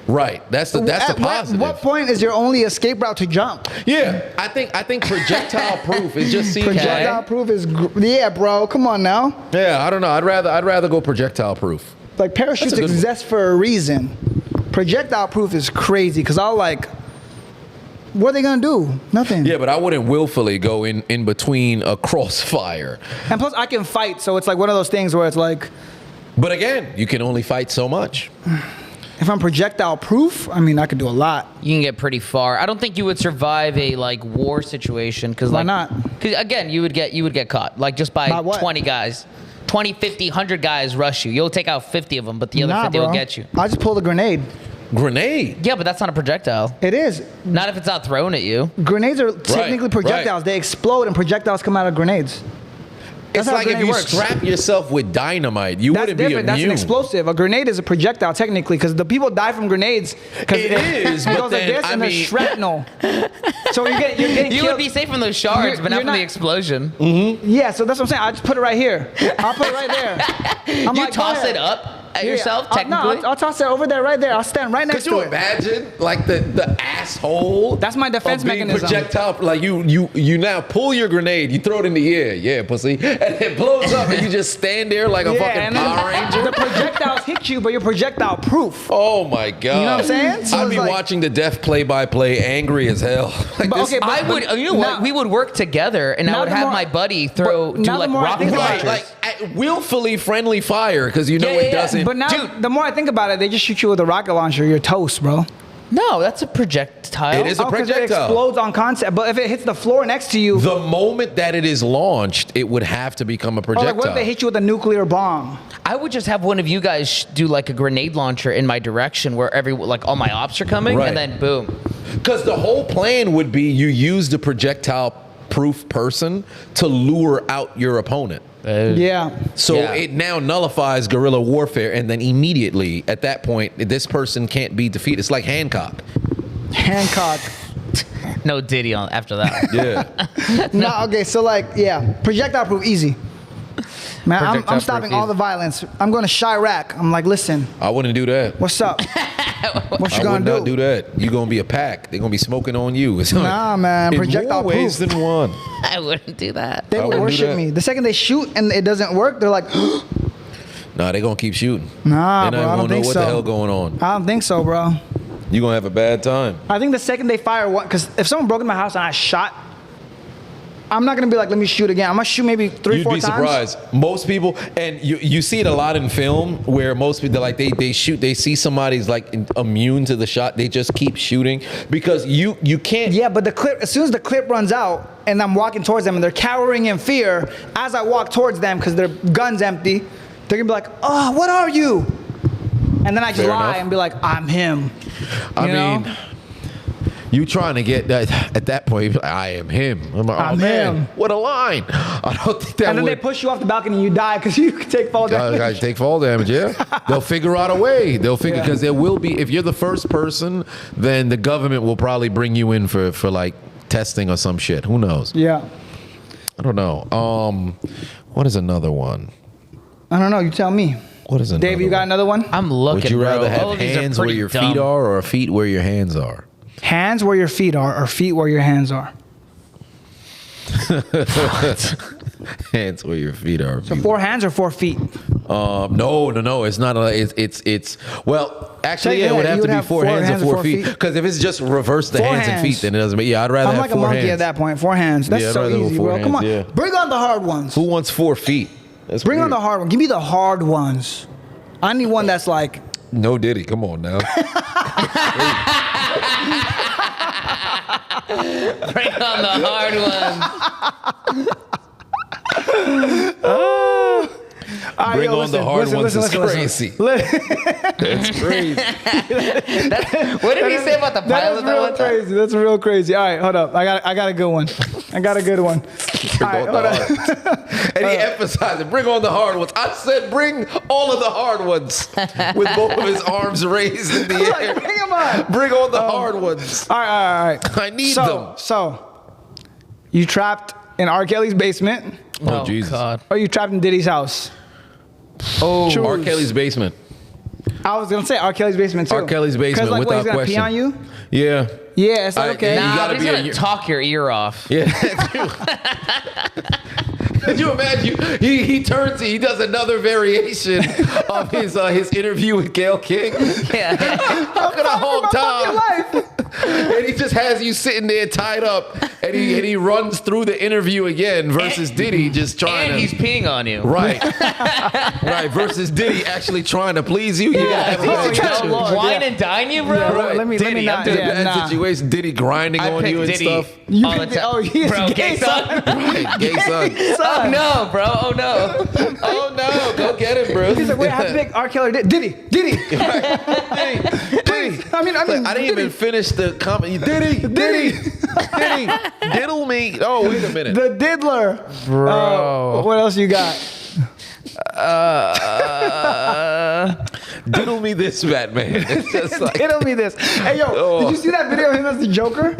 right. That's the At positive. what point is your only escape route to jump? Yeah, I think projectile proof is just seems Projectile proof is, yeah, bro. Come on now. Yeah, I don't know. I'd rather go projectile proof. Like parachutes That's a good one. exist for a reason. Projectile proof is crazy because I'll like, what are they gonna do? Nothing. Yeah, but I wouldn't willfully go in between a crossfire. And plus, I can fight, so it's like one of those things where it's like, But again, you can only fight so much. if I'm projectile proof, I mean, I could do a lot. You can get pretty far. I don't think you would survive a like war situation because Why like not? Because again, you would get caught like just by By what? 20 guys. 20, 50, 100 guys rush you. You'll take out 50 of them, but the other Nah, 50 bro. will get you. I just pulled a grenade. Grenade. Yeah, but that's not a projectile. It is. Not if it's not thrown at you. Grenades are technically projectiles. right. They explode and projectiles come out of grenades. It's That's how a like if grenade you works. strap yourself with dynamite, you That's wouldn't be different. That's an immune. explosive. A grenade is a projectile technically because the people die from grenades. It is, it but goes like then, this I and there's mean- shrapnel. So you're getting You killed. would be safe from those shards, You're- but not you're from the not- explosion. Yeah, so that's what I'm saying. I just put it right here. I'll put it right there. I'm You like, go toss ahead. it up at Yeah, yourself, no, technically. I'll toss it over there, right there. I'll stand right next Could to you it. imagine, like the asshole? That's my defense of being mechanism. Projectile, like you now pull your grenade, you throw it in the air, yeah, pussy, and it blows up, and you just stand there like a fucking and then Power Ranger. the projectiles hit you, but you're projectile proof. Oh my god! You know what I'm saying? So I'd it's be like- watching the death play-by-play, angry as hell. Like But this- okay, but- I would, you know what? now- We would work together, and I now would the have more- my buddy do now the like more I rocket think about right, it- launchers. like willfully friendly fire, because you know Yeah, it yeah, doesn't. But now, Dude. the more I think about it, they just shoot you with a rocket launcher. You're toast, bro. No, that's a projectile. It is a 'Cause it projectile. explodes on concept. But if it hits the floor next to you, The moment that it is launched, it would have to become a or projectile. like what if they hit you with a nuclear bomb? I would just have one of you guys do like a grenade launcher in my direction where all my ops are coming, Right. and then boom. Because the whole plan would be you use the projectile-proof person to lure out your opponent. Yeah. So Yeah. it now nullifies guerrilla warfare, and then immediately at that point, this person can't be defeated. It's like Hancock. Hancock. No Diddy on after that. Yeah. No, okay, so like, yeah, projectile proof, easy. Man, I'm Projectile stopping proof, all the violence. I'm going to Chirac. I'm like, listen, I wouldn't do that. what's up? What you I gonna would not do that. You're gonna be a pack. They're gonna be smoking on you. It's Nah, man, in projectile more ways proof. than one. I wouldn't do that. They I would wouldn't do worship that. me. The second they shoot and it doesn't work, they're like, Nah, they're gonna keep shooting. nah, They're bro, not I don't gonna know think what so. the hell going on. I don't think so, bro. You're gonna have a bad time. I think the second they fire one, because if someone broke in my house and I shot, I'm not gonna be like, let me shoot again. I'm gonna shoot maybe 3-4 times. You'd be surprised. Most people, and you see it a lot in film, where most people like they shoot. They see somebody's like immune to the shot. They just keep shooting because you can't. Yeah, but the clip, as soon as the clip runs out and I'm walking towards them and they're cowering in fear, as I walk towards them because their gun's empty, they're gonna be like, oh, what are you? And then I just Fair lie enough. and be like, I'm him. I You know? mean, you trying to get that at that point? You're like, I am him. I'm like, oh I'm man, him. what a line! I don't think that And then would. they push you off the balcony and you die because you can take fall damage. Guys take fall damage. Yeah, they'll figure out a way. They'll figure Yeah. because there will be. If you're the first person, then the government will probably bring you in for like testing or some shit. Who knows? Yeah. I don't know. What is another one? I don't know. You tell me. What is another Dave, you got one? another one? I'm looking, Would you rather bro. have All of these are hands where pretty your dumb. feet are or feet where your hands are? Hands where your feet are or feet where your hands are. Hands where your feet are. So 4 hands or 4 feet? No. It's not. It's well. Actually, So, yeah, it would yeah, have you to would be have 4 hands or 4 feet. feet. Because if it's just reverse the 4 hands and feet, hands. then it doesn't. Yeah, I'd rather I'm have like a 4 monkey hands. at that point. 4 hands. That's Yeah, I'd so rather go easy, 4 bro. Come on. hands, yeah. Bring on the hard ones. Who wants 4 feet? That's Bring on weird. the hard one. Give me the hard ones. I need one that's like, No Diddy. Come on now. Bring on the hard ones. all right, Bring yo, on the hard ones is crazy. Listen. That's crazy. What did he say about the That pilot is that real one time? crazy. That's real crazy. All right, hold up. I got a good one. All right, Bring on the hold hard. And he emphasized it. Bring on the hard ones. I said, bring all of the hard ones with both of his arms raised in the air. Bring 'em on. Bring on the hard ones. All right. I need them. So, you trapped in R. Kelly's basement, Oh, Jesus. God. or you trapped in Diddy's house? Oh, Choose. R. Kelly's basement. I was gonna say R. Kelly's basement too. R. Kelly's basement, 'Cause, like, what, without he's gonna question. pee on you? Yeah. Yeah, it's like, okay. You nah, gotta but he's be gonna a- talk your ear off. Yeah. Could you imagine? He turns. He does another variation of his interview with Gayle King. Yeah. Fucking a whole My fucking time. life. And he just has you sitting there tied up, and he runs through the interview again versus Diddy just trying And to. he's peeing on you. Right, right. Versus Diddy actually trying to please you. You gotta have Oh, that yeah. situation. Lord, Wine yeah. and dine you, bro? Yeah, Right. Let me Diddy, not- I'm doing yeah, that nah. situation. Diddy grinding I on picked you and Diddy stuff. You all the picked time. oh, he is Bro, gay son. Right, gay son. Oh no, bro. Oh no. Oh no, go get him, bro. He's like, wait, I have to pick R. Kelly or Diddy. Diddy. Diddy. I mean, I didn't even finish the comment. Diddy. Diddle me. Oh, wait a minute. the diddler. Bro. What else you got? Diddle me this, Batman. It's just like, Diddle me this. Hey, yo, did you see that video of him as the Joker?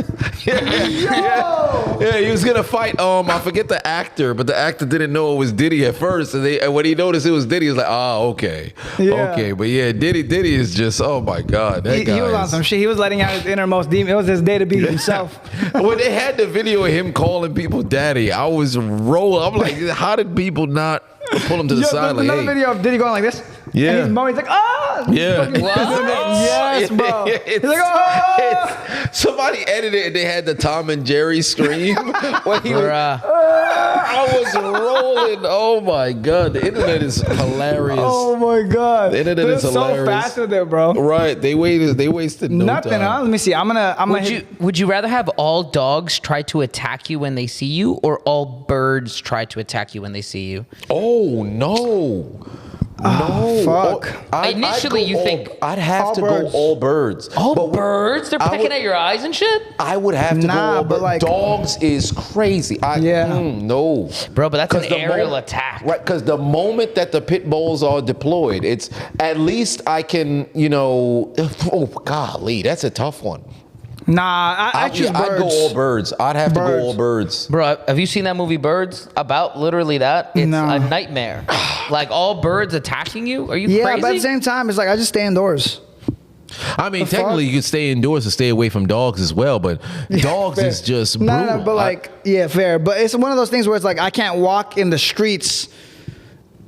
Yo! yeah, he was gonna fight. I forget the actor, but the actor didn't know it was Diddy at first, and when he noticed it was Diddy, he was like, "Oh, okay, Yeah. okay." But yeah, Diddy is just, oh my god, that guy. He was on is- some shit. He was letting out his innermost demon. It was his day to be himself. When they had the video of him calling people daddy, I was rolling. I'm like, how did people not pull him to the Yo, side? there's Like, another hey, video of Diddy going like this. Yeah. And he's moaning. He's like, ah! yeah. Fucking- Yes, bro. He's like, ah! Somebody edited and they had the Tom and Jerry scream when he was. Bruh. I was rolling. Oh my god, the internet is hilarious. Oh my god. The internet They're is so hilarious. fast with it, bro. Right, they wasted no Nothing, time. huh? Let me see. I'm gonna Would you rather have all dogs try to attack you when they see you, or all birds try to attack you when they see you? Oh no. No, fuck. Initially, you think I'd have all to birds. go all birds. All But birds? They're I picking would- at your eyes and shit? I would have to Nah, go all but birds. like- Dogs is crazy. Yeah. No. Bro, but that's an 'Cause the aerial moment- attack. Right, because the moment that the pit bulls are deployed, it's at least I can, oh golly, that's a tough one. Nah, I choose birds. I'd go all birds. I'd have to Birds. go all birds. Bro, have you seen that movie Birds? About literally that? It's No. a nightmare. Like all birds attacking you? Are you Yeah, crazy? but at the same time, it's like I just stay indoors. I mean, The fuck? technically, you could stay indoors to stay away from dogs as well, but dogs Fair. is just brutal. No, but like, yeah, fair. But it's one of those things where it's like I can't walk in the streets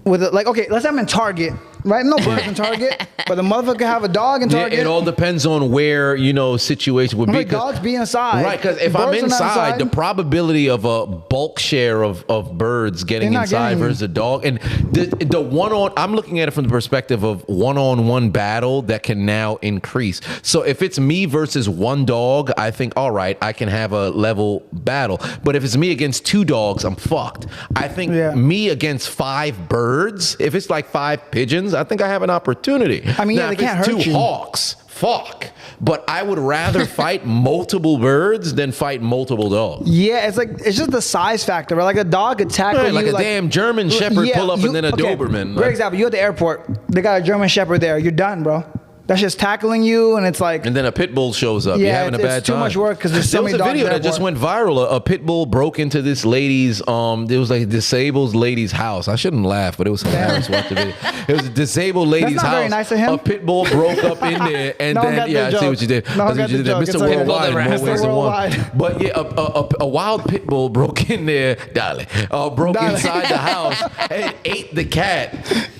with it. Like, okay, let's say I'm in Target right? No birds in Target, but the motherfucker have a dog in Yeah, Target. it all depends on where, situation would be. Like dogs be inside. Right, because if I'm Birds are not inside, the probability of a bulk share of birds getting They're not inside getting you. versus a dog, and the one-on, I'm looking at it from the perspective of one-on-one battle that can now increase. So if it's me versus one dog, I think, all right, I can have a level battle. But if it's me against 2 dogs, I'm fucked. I think me against 5 birds, if it's like 5 pigeons, I think I have an opportunity. I mean, now, they if can't it's hurt 2 you. hawks, fuck. But I would rather fight multiple birds than fight multiple dogs. Yeah, it's just the size factor. Right? Like a dog could tackle Right, like you a damn German Shepherd pull up and then a Doberman. Great example. You at the airport. They got a German Shepherd there. You're done, bro. That's just tackling you, and it's like. And then a pit bull shows up. Yeah, You're having a bad it's too time. much work 'cause there's so many There was a dogs video at the that just went viral. A pit bull broke into this lady's. It was like a disabled lady's house. I shouldn't laugh, but it was hilarious. Watch the video. It was a disabled lady's not house. very nice of him. A pit bull broke up in there, and No one got then the I see joke. what you did. No I one see what got you the did there, joke. Mr. It's okay. Worldwide. in more Mr. ways than one. Worldwide. But yeah, a wild pit bull broke in there, darling. Broke Darling. inside the house and ate the cat.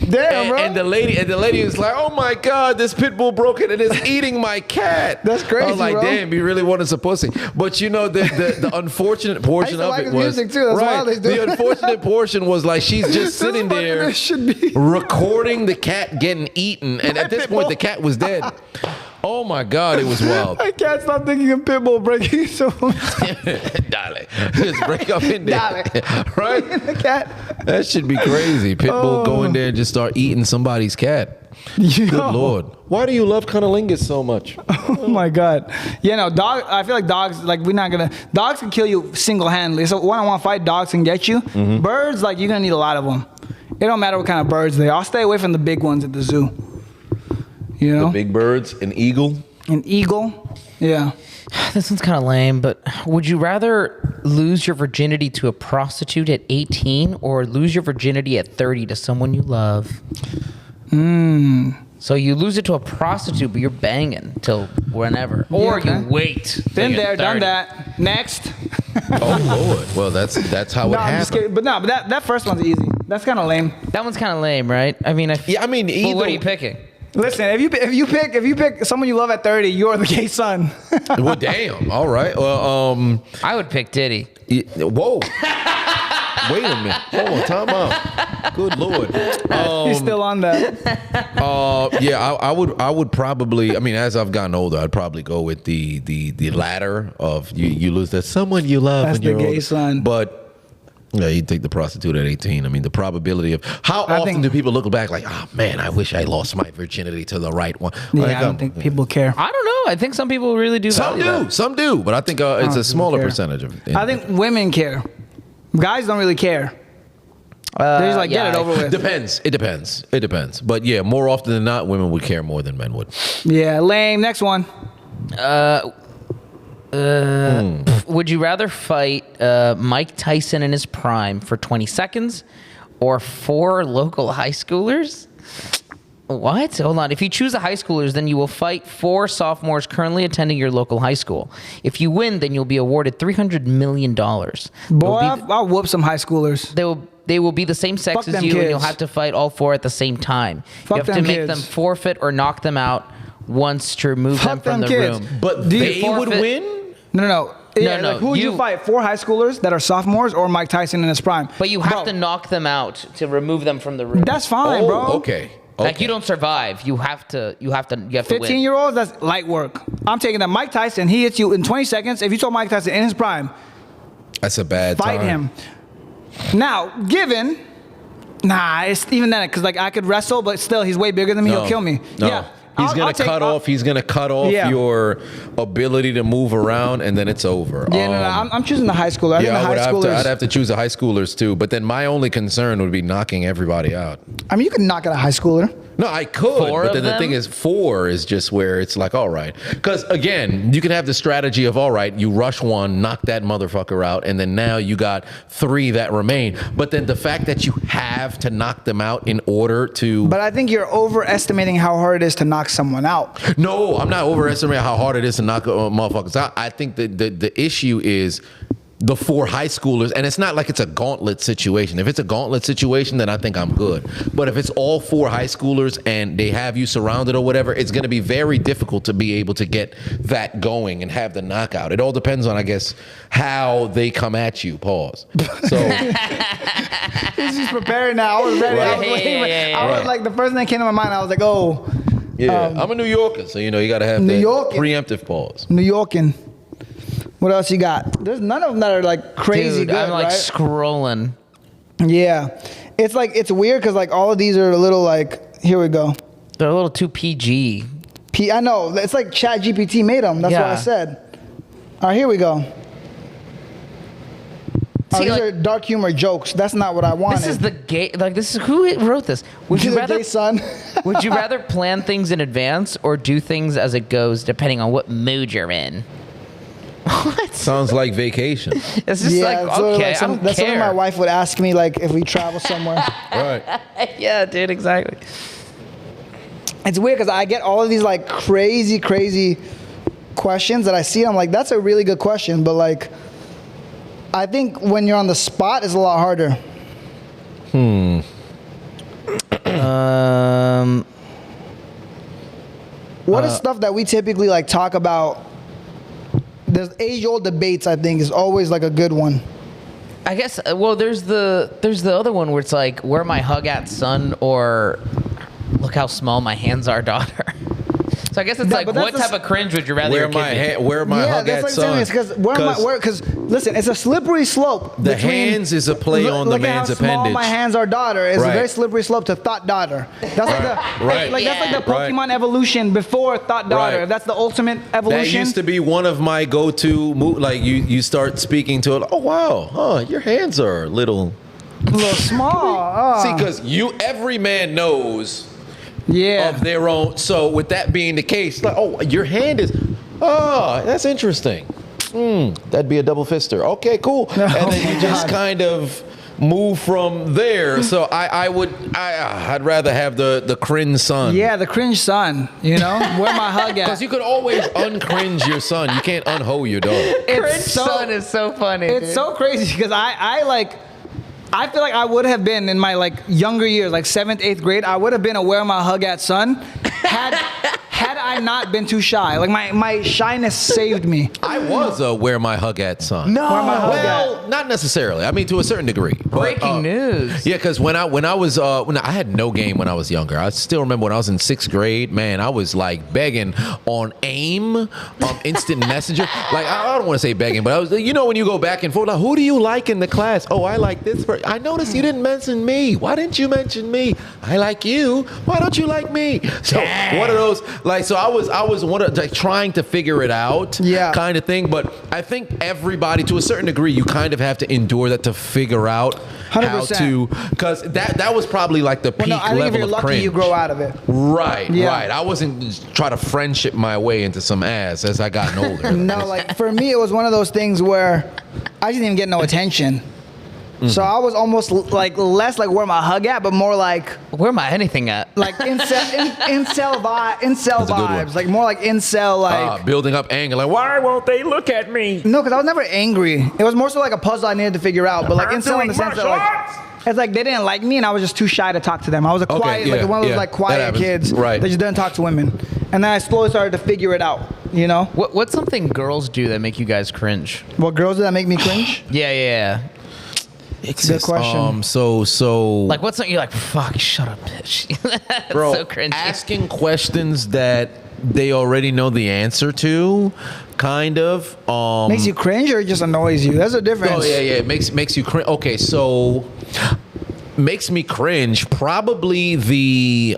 Damn, bro. And the lady was like, "Oh my God, this pit bull broke in and is eating my cat." That's crazy, I was like, bro. "Damn, you really wanted some pussy." But the unfortunate portion to of like it his was music, too. That's why they do The it. unfortunate portion was like she's just sitting fucking there this should be. recording the cat getting eaten, and at this point the cat was dead. Oh my God, it was wild. I can't stop thinking of Pitbull breaking so Darling, just break up in there, Darling. right? the cat. That should be crazy. Pitbull go in there and just start eating somebody's cat. Good Lord. Why do you love cunnilingus so much? Oh my God. Yeah, no, dog. I feel like dogs, like dogs can kill you single-handedly. So one-on-one fight, dogs can get you. Mm-hmm. Birds, like you're gonna need a lot of them. It don't matter what kind of birds they are. I'll stay away from the big ones at the zoo. You know? Big birds, an eagle. An eagle. Yeah. This one's kind of lame, but would you rather lose your virginity to a prostitute at 18 or lose your virginity at 30 to someone you love? So you lose it to a prostitute, but you're banging till whenever. Or okay. you wait. Been till there, you're done 30. that. Next. Oh Lord. Well, that's how it No, I'm just happened. kidding. But that first one's easy. That's kind of lame. That one's kind of lame, right? I mean, Yeah, I mean, well, either. what are you picking? Listen, if you pick someone you love at 30, you're the gay son. Well, damn. All right. Well, I would pick Diddy. whoa. Wait a minute. Hold on. Time out. Good Lord. He's still on that. Yeah, I would probably. I mean, as I've gotten older, I'd probably go with the latter of you lose that someone you love That's when you're the gay older. son. But yeah, you take the prostitute at 18. I mean, the probability of how I often think- do people look back like, oh man, I wish I lost my virginity to the right one. Yeah, Like, I don't think people care. I don't know. I think some people really do. Some value do, that. some do, but I think it's a smaller care. percentage of. I think women care. Guys don't really care. They're just like, get it over with. Depends. It depends. But yeah, more often than not, women would care more than men would. Yeah, lame. Next one. Would you rather fight Mike Tyson in his prime for 20 seconds or 4 local high schoolers? What? Hold on. If you choose the high schoolers, then you will fight 4 sophomores currently attending your local high school. If you win, then you'll be awarded $300 million. Boy, I'll whoop some high schoolers. They will be the same sex Fuck as them you, and kids. you'll have to fight all 4 at the same time. Fuck you have to them make kids. them forfeit or knock them out once to remove Fuck them from them the kids. room. But Do you they would forfeit- win. No. Yeah, no, like, who would you you- fight? 4 high schoolers that are sophomores or Mike Tyson in his prime? But you have Bro, to knock them out to remove them from the room. That's fine, bro. Okay. Like you don't survive. You have to win. 15-year-olds, that's light work. I'm taking that. Mike Tyson, he hits you in 20 seconds. If you told Mike Tyson in his prime, That's a bad fight time. him. Now, it's even then, because like I could wrestle, but still, he's way bigger than me. No, He'll kill me. no. Yeah. He's I'll gonna take- cut off. He's gonna cut off Yeah. your ability to move around, and then it's over. Yeah, no, I'm choosing the high schooler. I think the high schoolers. I'd have to choose the high schoolers too. But then my only concern would be knocking everybody out. I mean, you can knock out a high schooler. No, I could, 4 but of then the them? thing is, 4 is just where it's like, all right. Because again, you can have the strategy of, all right, you rush one, knock that motherfucker out, and then now you got 3 that remain. But then the fact that you have to knock them out in order to. But I think you're overestimating how hard it is to knock someone out. No, I'm not overestimating how hard it is to knock motherfuckers out. I think that the issue is the 4 high schoolers, and it's not like it's a gauntlet situation. If it's a gauntlet situation, then I think I'm good. But if it's all 4 high schoolers and they have you surrounded or whatever, it's going to be very difficult to be able to get that going and have the knockout. It all depends on, I guess, how they come at you. Pause. So He's just preparing now. I was ready. I was Right. waiting. Yeah. I was like, the first thing that came to my mind, I was like, oh, yeah, I'm a New Yorker, so you got to have New that Yorker. preemptive pause. New Yorkin. What else you got? There's none of them that are like crazy Dude, good, I'm like right? scrolling. Yeah. It's like, it's weird because like all of these are a little like, here we go. They're a little too PG. I know. It's like Chat GPT made them. That's what I Yeah. said. All right, here we go. See, these like- are dark humor jokes. That's not what I wanted. This is the gay. Like this is who wrote this. Would you the rather? gay son? Would you rather plan things in advance or do things as it goes, depending on what mood you're in? What? Sounds like vacation. It's just like it's sort of okay, like I don't that's something my care. wife would ask me like if we travel somewhere. Right. Yeah, dude, exactly. It's weird because I get all of these like crazy questions that I see. I'm like, that's a really good question, but like, I think when you're on the spot, it's a lot harder. What is stuff that we typically like talk about? There's age-old debates. I think is always like a good one. I guess. Well, there's the other one where it's like, where my hug at, son, or look how small my hands are, daughter. So I guess it's Yeah, like, but that's what the type of cringe would you rather your kid be? Where my hug at, that's son? like because because listen, it's a slippery slope. The between- hands is a play on the look man's at how small appendage. my hands are, daughter. It's a Right. very slippery slope to thought daughter. That's like the Right. like that's like the Right. Pokemon evolution before thought daughter. Right. That's the ultimate That evolution. used to be one of my go-to like you start speaking to it. Oh wow, your hands are little. a little small. See, because every man knows yeah. of their own. So with that being the case, like, oh, your hand is, that's interesting. That'd be a double fister. Okay, cool. And then you just kind of move from there. So I'd rather have the cringe son. Yeah, the cringe son. You know, where my hug at? Because you could always uncringe your son. You can't unho your dog. Cringe son is so funny. It's dude. so crazy because I feel like I would have been in my like younger years, like 7th, 8th grade. I would have been a where my hug at son had I not been too shy. Like my shyness saved me. I was a where my hug at son. No. Where my hug Well, not necessarily. I mean, to a certain degree. But, Breaking news. Yeah, because when I had no game when I was younger. I still remember when I was in 6th grade. Man, I was like begging on AIM, instant messenger. Like I don't want to say begging, but I was. You know, when you go back and forth, like, who do you like in the class? Oh, I like this person. I noticed you didn't mention me. Why didn't you mention me? I like you. Why don't you like me? So one of those. Like, so I was one of like trying to figure it out. Yeah. Kind of thing. But I think everybody, to a certain degree, you kind of have to endure that to figure out how 100%. to, because that was probably like the peak Well, no, I think if level you're of lucky, cringe. you grow out of it. Right, Yeah. right. I wasn't just trying to friendship my way into some ass as I gotten older. No, like for me, it was one of those things where I didn't even get no attention. So I was almost like less like where my hug at, but more like Where am I anything at? incel That's a good one. vibes, like more like incel like. building up anger, like why won't they look at me? No, because I was never angry. It was more so like a puzzle I needed to figure out. But like incel in the sense that like it's like they didn't like me and I was just too shy to talk to them. I was a quiet, yeah, like one of those yeah, like that quiet happens. kids Right. that just didn't talk to women. And then I slowly started to figure it out. You know, What's something girls do that make you guys cringe? what girls do that make me cringe? Yeah. It's a good question. So Like, what's something you're like, fuck, shut up, bitch. That's bro, so cringy. asking questions that they already know the answer to, kind of. Makes you cringe or it just annoys you? There's a difference. Oh yeah. It makes you cringe. Okay, so makes me cringe. Probably the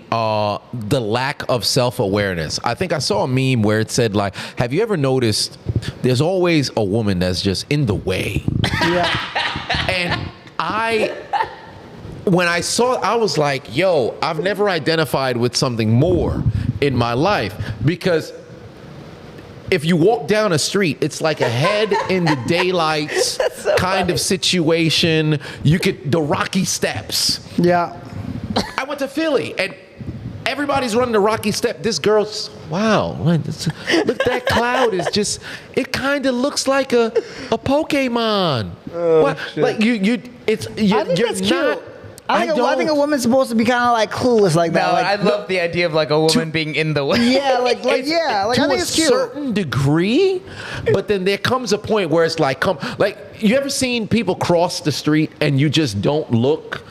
lack of self-awareness. I think I saw a meme where it said like, "Have you ever noticed? There's always a woman that's just in the way." Yeah. And when I saw it, I was like, yo, I've never identified with something more in my life, because if you walk down a street, it's like a head in the daylights kind of situation. You could, the Rocky Steps. Yeah. I went to Philly and Everybody's running the Rocky Step. This girl's, wow, look, that cloud is just, it kind of looks like a Pokemon. Like you're that's cute. not. I think a woman's supposed to be kind of like clueless like that. No, Like, I love the idea of like a woman being in the way. yeah, like I think it's cute. To a certain degree, but then there comes a point where it's like, you ever seen people cross the street and you just don't look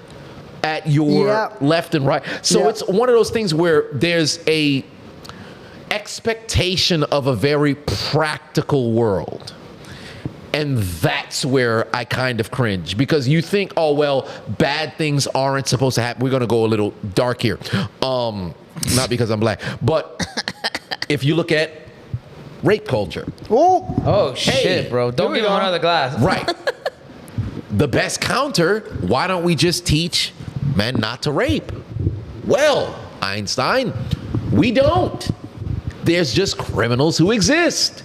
at your left and right? So it's one of those things where there's a expectation of a very practical world. And that's where I kind of cringe, because you think, oh, well, bad things aren't supposed to happen. We're going to go a little dark here. Not because I'm black, but if you look at rape culture. Oh, shit, bro. Don't give him another glass. Right. The best counter, why don't we just teach men not to rape? Well, Einstein, we don't. There's just criminals who exist.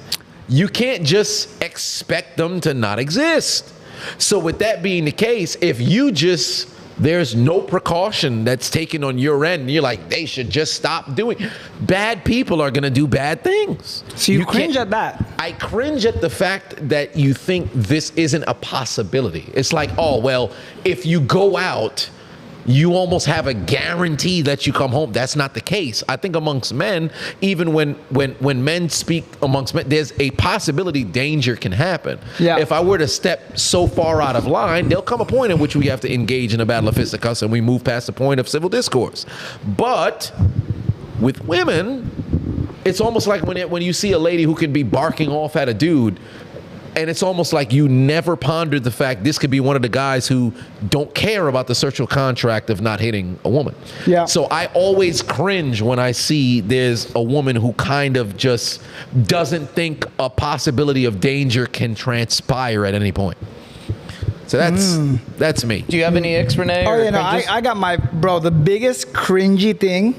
You can't just expect them to not exist. So with that being the case, if you just, there's no precaution that's taken on your end, and you're like, they should just stop doing, bad people are going to do bad things. So you cringe at that? I cringe at the fact that you think this isn't a possibility. It's like, oh, well, if you go out, you almost have a guarantee that you come home. That's not the case. I think amongst men, even when men speak amongst men, there's a possibility danger can happen. Yeah. If I were to step so far out of line, there'll come a point in which we have to engage in a battle of fisticuffs and we move past the point of civil discourse. But with women, it's almost like when you see a lady who can be barking off at a dude, and it's almost like you never pondered the fact this could be one of the guys who don't care about the social contract of not hitting a woman. Yeah. So I always cringe when I see there's a woman who kind of just doesn't think a possibility of danger can transpire at any point. So that's me. Do you have any X, Renee? Oh, yeah, no, I got my, bro, the biggest cringy thing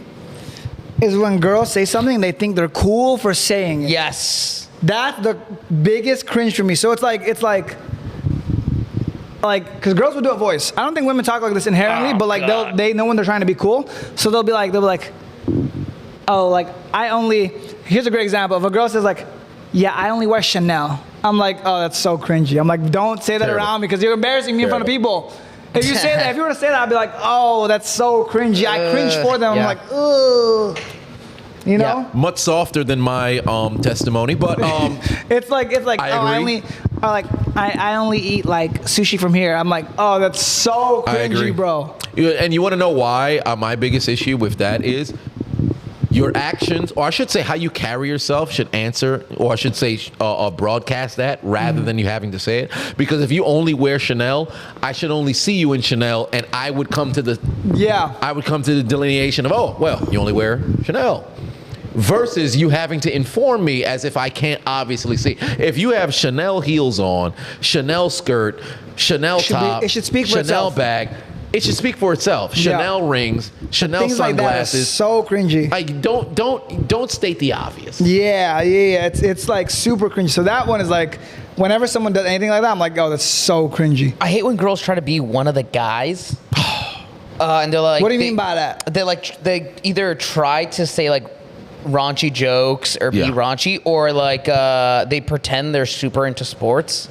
is when girls say something, they think they're cool for saying it. Yes. That's the biggest cringe for me. So it's like, because girls will do a voice. I don't think women talk like this inherently, but like they know when they're trying to be cool. So they'll be like, oh, like here's a great example. If a girl says like, yeah, I only wear Chanel. I'm like, oh, that's so cringy. I'm like, don't say that around me because you're embarrassing me in front of people. If you say that, if you were to say that, I'd be like, oh, that's so cringy. I cringe for them. I'm like, ugh. You know? Yeah. Much softer than my testimony, but it's like I agree. I only eat like sushi from here. I'm like, oh, that's so cringy, bro. And you want to know why? My biggest issue with that is your actions, or I should say how you carry yourself, should answer, or I should say broadcast that rather than you having to say it. Because if you only wear Chanel, I should only see you in Chanel, and I would come to the delineation of, oh, well, you only wear Chanel. Versus you having to inform me as if I can't obviously see. If you have Chanel heels on, Chanel skirt, Chanel top, it should speak for Chanel itself. bag, it should speak for itself. Chanel rings, Chanel Things sunglasses. Like that is so cringy. Like don't state the obvious. Yeah. It's like super cringy. So that one is like, whenever someone does anything like that, I'm like, oh, that's so cringy. I hate when girls try to be one of the guys. And they're like, what do you mean by that? They either try to say like raunchy jokes or be raunchy, or like they pretend they're super into sports.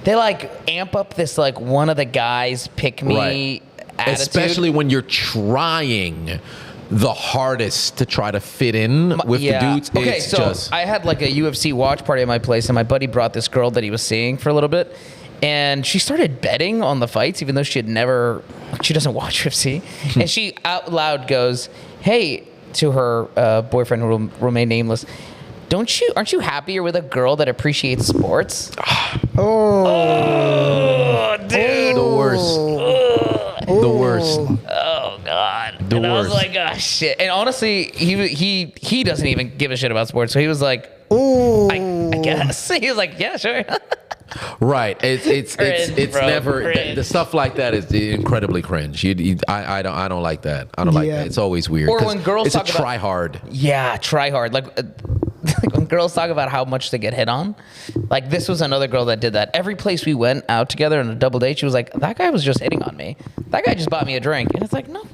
They like amp up this like one of the guys pick me attitude. Especially when you're trying the hardest to try to fit in with the dudes. Okay, so I had like a UFC watch party at my place, and my buddy brought this girl that he was seeing for a little bit, and she started betting on the fights, even though she doesn't watch UFC, and she out loud goes, "Hey," to her boyfriend, who will remain nameless, aren't you happier with a girl that appreciates sports? Oh, dude. The worst. The worst. Oh God. The and worst. I was like, oh shit. And honestly, he doesn't even give a shit about sports. So he was like, ooh. I guess. He was like, yeah, sure. Right. It's never the stuff like that is incredibly cringe. I don't like that. I don't like that. It's always weird. Or when girls talk about try hard. Yeah, try hard. Like when girls talk about how much they get hit on. Like this was another girl that did that. Every place we went out together on a double date, she was like, that guy was just hitting on me. That guy just bought me a drink. And it's like, no,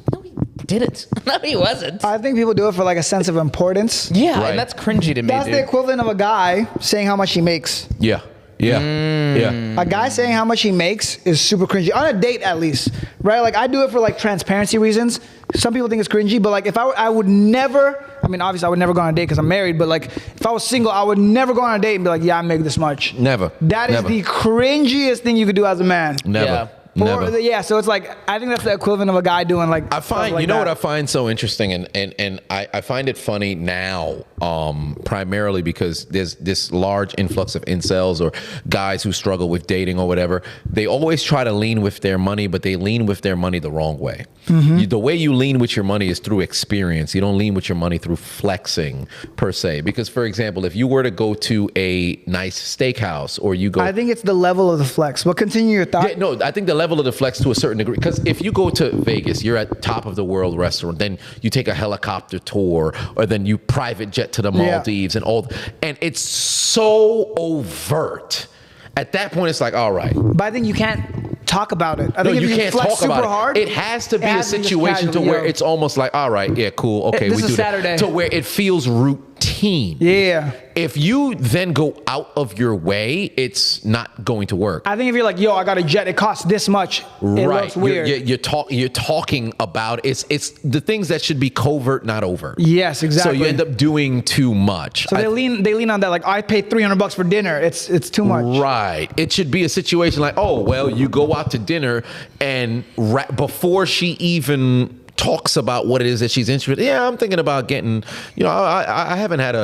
didn't. No, he wasn't. I think people do it for like a sense of importance. Yeah, Right. and that's cringy to me, That's dude. the equivalent of a guy saying how much he makes. Yeah. A guy saying how much he makes is super cringy on a date, at least, right? Like I do it for like transparency reasons. Some people think it's cringy, but like if I would never. I mean, obviously I would never go on a date because I'm married. But like if I was single, I would never go on a date and be like, yeah, I make this much. Never. That is Never. the cringiest thing you could do as a man. Never. Yeah. Never. So it's like I think that's the equivalent of a guy doing like. I find, like you know that. what I find so interesting, and I find it funny now, primarily because there's this large influx of incels or guys who struggle with dating or whatever. They always try to lean with their money, but they lean with their money the wrong way. The way you lean with your money is through experience. You don't lean with your money through flexing per se. Because, for example, if you were to go to a nice steakhouse or you go, I think it's the level of the flex. But continue your thought. yeah, no, I think the level of the flex to a certain degree. Because if you go to Vegas, you're at top of the world restaurant, then you take a helicopter tour, or then you private jet to the Maldives and all, and it's so overt. At that point, it's like, all right. But I think you can't talk about it. I No, think if you can't flex talk super about it. hard, It has to be a just situation to casually, where yo. it's almost like, all right, yeah, cool, okay, This we is do Saturday. that. To where it feels routine. Yeah. If you then go out of your way, it's not going to work. I think if you're like, yo, I got a jet, it costs this much. It looks weird. You're talking about it's the things that should be covert, not overt. Yes, exactly. So you end up doing too much. So they lean on that. Like I paid $300 for dinner. It's too much. Right. It should be a situation like, oh, well, you go out to dinner and before she even talks about what it is that she's interested in. Yeah, I'm thinking about getting, I haven't had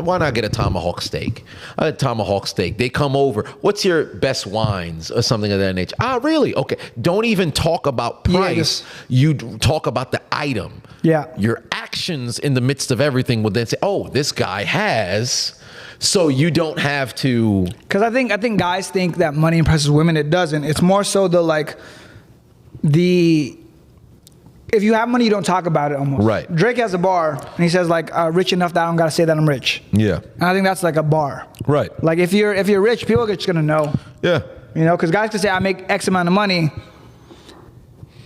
why not get a tomahawk steak? A tomahawk steak. They come over. What's your best wines or something of that nature? Ah, really? Okay. Don't even talk about price. You talk about the item. Yeah. Your actions in the midst of everything will then say, oh, this guy has. So you don't have to. Because I think guys think that money impresses women. It doesn't. It's more so if you have money, you don't talk about it almost. Right. Drake has a bar, and he says like, rich enough that I don't gotta say that I'm rich. Yeah. And I think that's like a bar. Right. Like if you're rich, people are just gonna know. Yeah. Because guys can say I make X amount of money.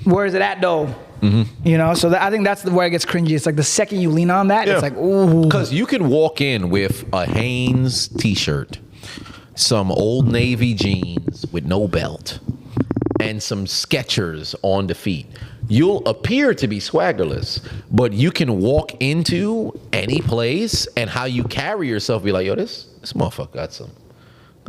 Where is it at though? Mm-hmm. So I think that's where it gets cringy. It's like the second you lean on that, it's like, ooh. Because you can walk in with a Hanes t-shirt, some Old Navy jeans with no belt, and some Skechers on the feet. You'll appear to be swaggerless, but you can walk into any place and how you carry yourself be like, yo, this motherfucker got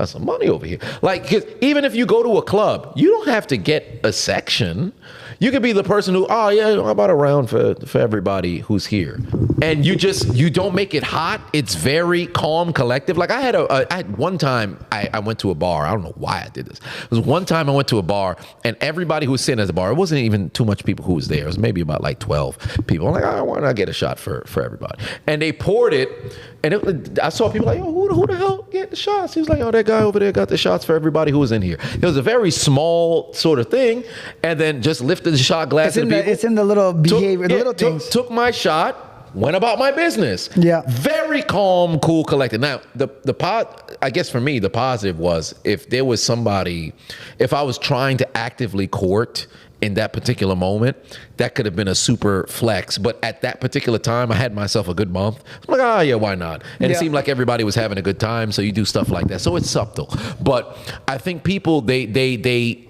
some money over here. Like, 'cause even if you go to a club, you don't have to get a section. You could be the person who, oh yeah, how about a round for everybody who's here, and you don't make it hot. It's very calm, collective. Like I had one time I went to a bar. I don't know why I did this. It was one time I went to a bar, and everybody who was sitting at the bar, it wasn't even too much people who was there. It was maybe about like 12 people. I'm like, oh, why not get a shot for everybody? And they poured it, and I saw people like, oh, who the hell get the shots? He was like, oh, that guy over there got the shots for everybody who was in here. It was a very small sort of thing, and then just lifted the shot glass. It's in the little behavior, the little things. Took my shot, went about my business. Yeah. Very calm, cool, collected. Now, I guess for me, the positive was if there was somebody, if I was trying to actively court in that particular moment, that could have been a super flex. But at that particular time, I had myself a good month. I'm like, oh yeah, why not? And it seemed like everybody was having a good time, so you do stuff like that. So it's subtle. But I think people, they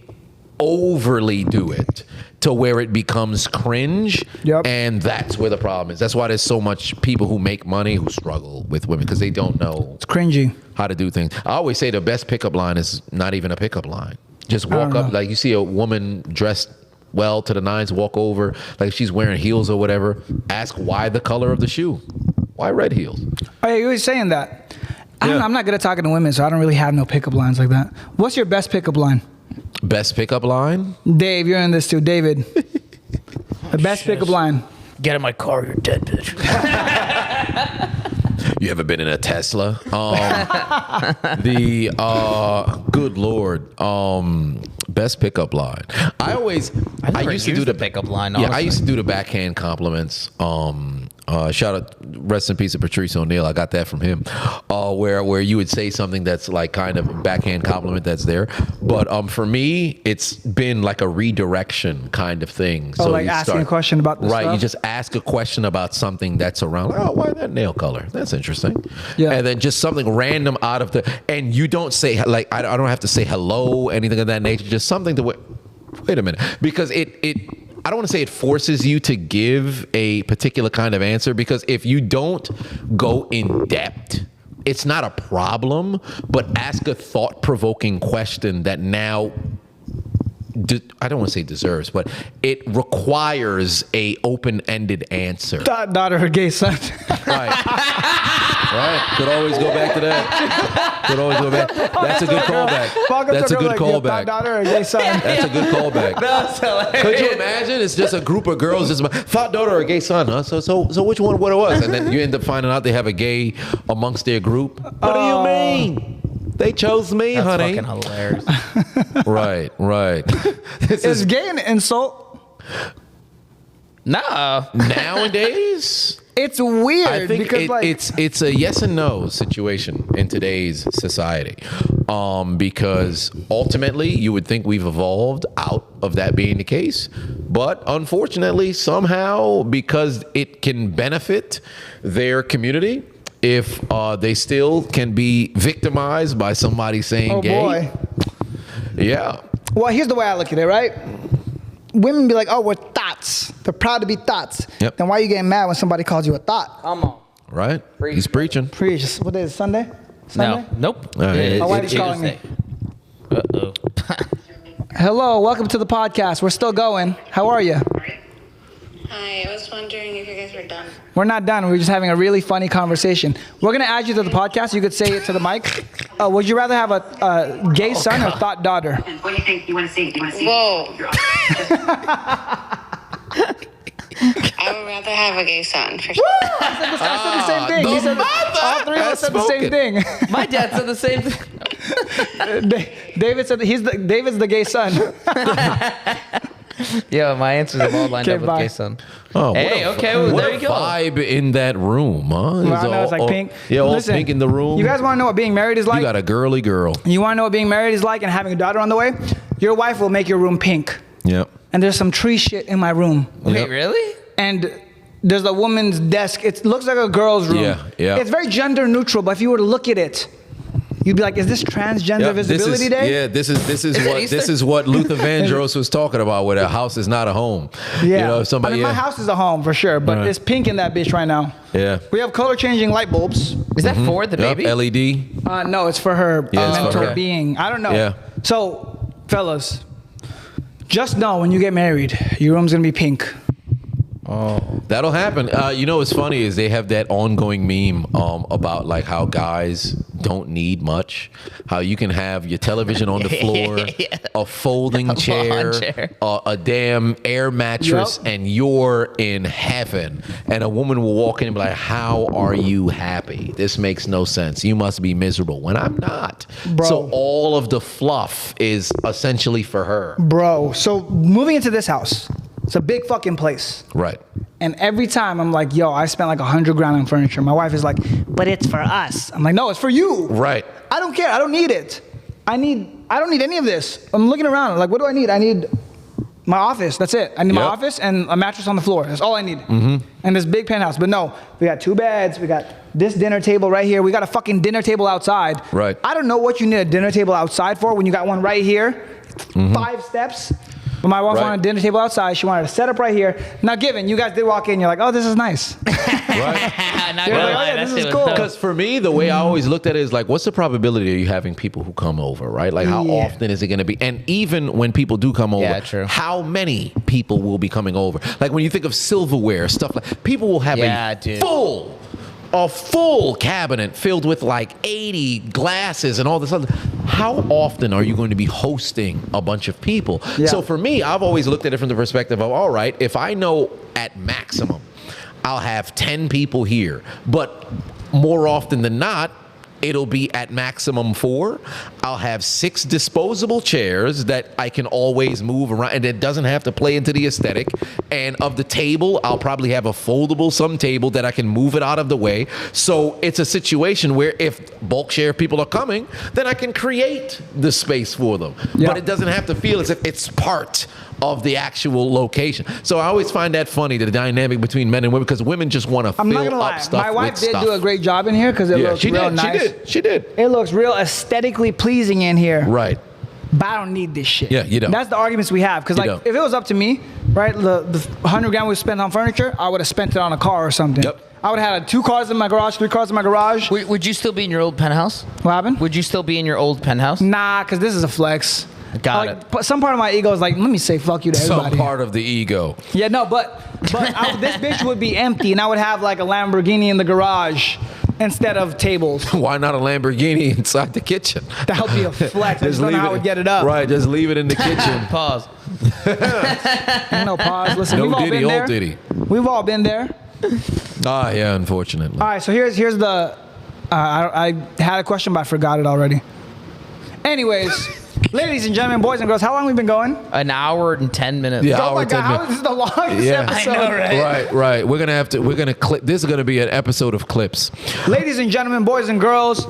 overly do it to where it becomes cringe. Yep. And that's where the problem is. That's why there's so much people who make money who struggle with women because they don't know It's cringy. how to do things. I always say the best pickup line is not even a pickup line. Just walk up, like you see a woman dressed well to the nines, walk over, like if she's wearing heels or whatever, ask why the color of the shoe. Why red heels? Oh yeah, you were saying that. Yeah. I'm not good at talking to women, so I don't really have no pickup lines like that. What's your best pickup line? Best pickup line? Dave, you're in this too. David. The best pickup line. Get in my car, you're dead, bitch. You ever been in a Tesla? Good Lord. Best pickup line. I used to do the pickup line. Yeah, I Honestly. used to do the backhand compliments. Shout out rest in peace of Patrice O'Neal. I got that from him, where you would say something that's like kind of a backhand compliment that's there. But for me, it's been like a redirection kind of thing. Oh, like asking a question about the right. stuff? You just ask a question about something that's around. Like, oh, why that nail color? That's interesting. Yeah. And then just something random out of and you don't say like I don't have to say hello, anything of that nature. Just something to wait a minute, because it I don't want to say it forces you to give a particular kind of answer, because if you don't go in depth, it's not a problem, but ask a thought-provoking question that now, I don't want to say deserves, but it requires a open-ended answer. Daughter or gay son. Right. Could always go back to that. Could always go back. That's a good callback. That's a good callback. Daughter or gay son. That's a good callback. That's hilarious. Could you imagine? It's just a group of girls, just thought daughter or gay son, huh? So which one? What it was? And then you end up finding out they have a gay amongst their group. What do you mean? They chose me, That's honey. fucking hilarious. Right. This Is gay an insult? No. nowadays. It's weird. I think because it's a yes and no situation in today's society, because ultimately you would think we've evolved out of that being the case, but unfortunately somehow, because it can benefit their community, if they still can be victimized by somebody saying oh gay. boy. Yeah. Well, here's the way I look at it, right? Women be like, oh, we're thoughts. They're proud to be thoughts. Yep. Then why are you getting mad when somebody calls you a thought? Come on. Right. He's preaching. Preach. What day is it, Sunday? No. Sunday? Nope. My wife is calling me. Uh-oh. Hello, welcome to the podcast. We're still going. How are you? Hi, I was wondering if you guys were done. We're not done. We're just having a really funny conversation. We're going to add you to the podcast. You could say it to the mic. Would you rather have a gay son or thought daughter? What do you think? You want to see? Whoa. I would rather have a gay son, for sure. I said the same thing. He said, all three of us said the same thing. My dad said the same thing. David said David's the gay son. Yeah, my answers have all lined Okay, up with bye. gay son. Oh, Hey, okay, well, what there a you go. vibe in that room, huh? Well, I know it's like pink. Yeah, all Listen, pink in the room. You guys want to know what being married is like? You got a girly girl. You want to know what being married is like and having a daughter on the way? Your wife will make your room pink. Yep. And there's some tree shit in my room. Wait, Yep. really? And there's a woman's desk. It looks like a girl's room. Yeah. It's very gender neutral, but if you were to look at it, you'd be like, is this transgender Yep, visibility day? Yeah, this is it what Easter? this is what Luther Vandross was talking about. Where a house is not a home. Yeah. You know, if somebody. I mean, my yeah. house is a home for sure, but Right. it's pink in that bitch right now. Yeah. We have color changing light bulbs. Is that for the Yep, baby? LED. No, it's for her Yeah, it's for mental her. being. I don't know. Yeah. So, fellas, just know when you get married, your room's gonna be pink. That'll happen. You know what's funny is they have that ongoing meme about like how guys don't need much. How you can have your television on the floor, a folding lawn chair, chair. a damn air mattress, Yep. and you're in heaven. And a woman will walk in and be like, "How are you happy? This makes no sense. You must be miserable." When I'm not. Bro. So all of the fluff is essentially for her. Bro, so moving into this house, it's a big fucking place. Right. And every time I'm like, yo, I spent like $100,000 on furniture. My wife is like, but it's for us. I'm like, no, it's for you. Right. I don't care. I don't need it. I don't need any of this. I'm looking around. Like, what do I need? I need my office. That's it. I need my Yep. office and a mattress on the floor. That's all I need. And this big penthouse. But no, we got 2 beds. We got this dinner table right here. We got a fucking dinner table outside. Right. I don't know what you need a dinner table outside for when you got one right here. 5 steps. But my wife Right. wanted a dinner table outside. She wanted to set up right here. Now, given you guys did walk in, you're like, oh, this is nice. Right. Not You're gonna like, lie, oh, yeah, that this shit is was cool. dope. Because for me, the way I always looked at it is like, what's the probability of you having people who come over, right? Like, how Yeah. often is it going to be? And even when people do come over, Yeah, true. how many people will be coming over? Like, when you think of silverware, stuff like, people will have Yeah, a dude. full cabinet filled with like 80 glasses and all this other. How often are you going to be hosting a bunch of people? Yeah. So for me, I've always looked at it from the perspective of, all right, if I know at maximum I'll have 10 people here, but more often than not, It'll be at maximum 4. I'll have 6 disposable chairs that I can always move around, and it doesn't have to play into the aesthetic. And of the table, I'll probably have a foldable some table that I can move it out of the way. So it's a situation where if bulk share people are coming, then I can create the space for them. Yeah. But it doesn't have to feel as if it's part of the actual location. So I always find that funny, the dynamic between men and women, because women just want to I'm not fill gonna up lie. stuff My wife with did stuff. do a great job in here because it looks real nice. She did. It looks real aesthetically pleasing in here. Right. But I don't need this shit. Yeah, you don't. That's the arguments we have. Because You like, don't. if it was up to me, right, the 100 grand we spent on furniture, I would have spent it on a car or something. Yep. I would have had 2 cars in my garage, 3 cars in my garage. Would you still be in your old penthouse? What happened? Would you still be in your old penthouse? Nah, because this is a flex. Got Like, it. But some part of my ego is like, let me say fuck you to everybody. Some part of the ego. Yeah, no, but this bitch would be empty, and I would have like a Lamborghini in the garage instead of tables. Why not a Lamborghini inside the kitchen? That would be a flex. I just don't know how I would get it up. Right, just leave it in the kitchen. Pause. Ain't no pause. Listen, No we've all Diddy, been old there. Diddy. We've all been there. Ah, yeah, unfortunately. All right, so here's the. I had a question, but I forgot it already. Anyways, ladies and gentlemen, boys and girls, how long have we been going? An hour and 10 minutes. Yeah. Oh my Hour, 10 God, how minutes. is this the longest Yeah. episode? I know, right? Right. We're gonna clip. This is gonna be an episode of clips. Ladies and gentlemen, boys and girls.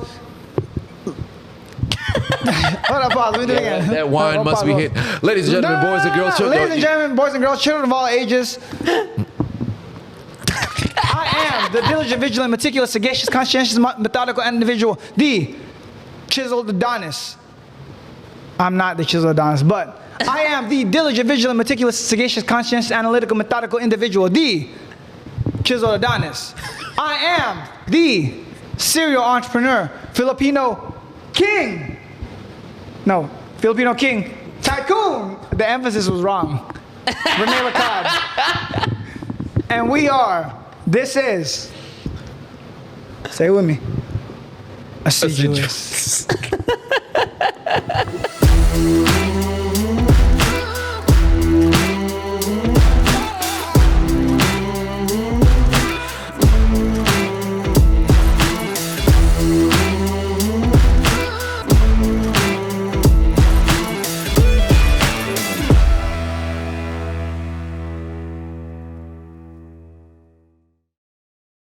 Hold on, pause. Let me do it again. That wine Hold on, must pause, be pause. hit. Ladies and gentlemen, boys and girls, children. Ladies and gentlemen, boys and girls, children of all ages. I am the diligent, vigilant, meticulous, sagacious, conscientious, methodical individual, the chiseled Adonis. I'm not the chiseled Adonis, but I am the diligent, vigilant, meticulous, sagacious, conscientious, analytical, methodical individual, the chiseled Adonis. I am the serial entrepreneur, Filipino king. No, Filipino king, tycoon. The emphasis was wrong. Rene Lacan. And we are, this is, say it with me, Assiduous.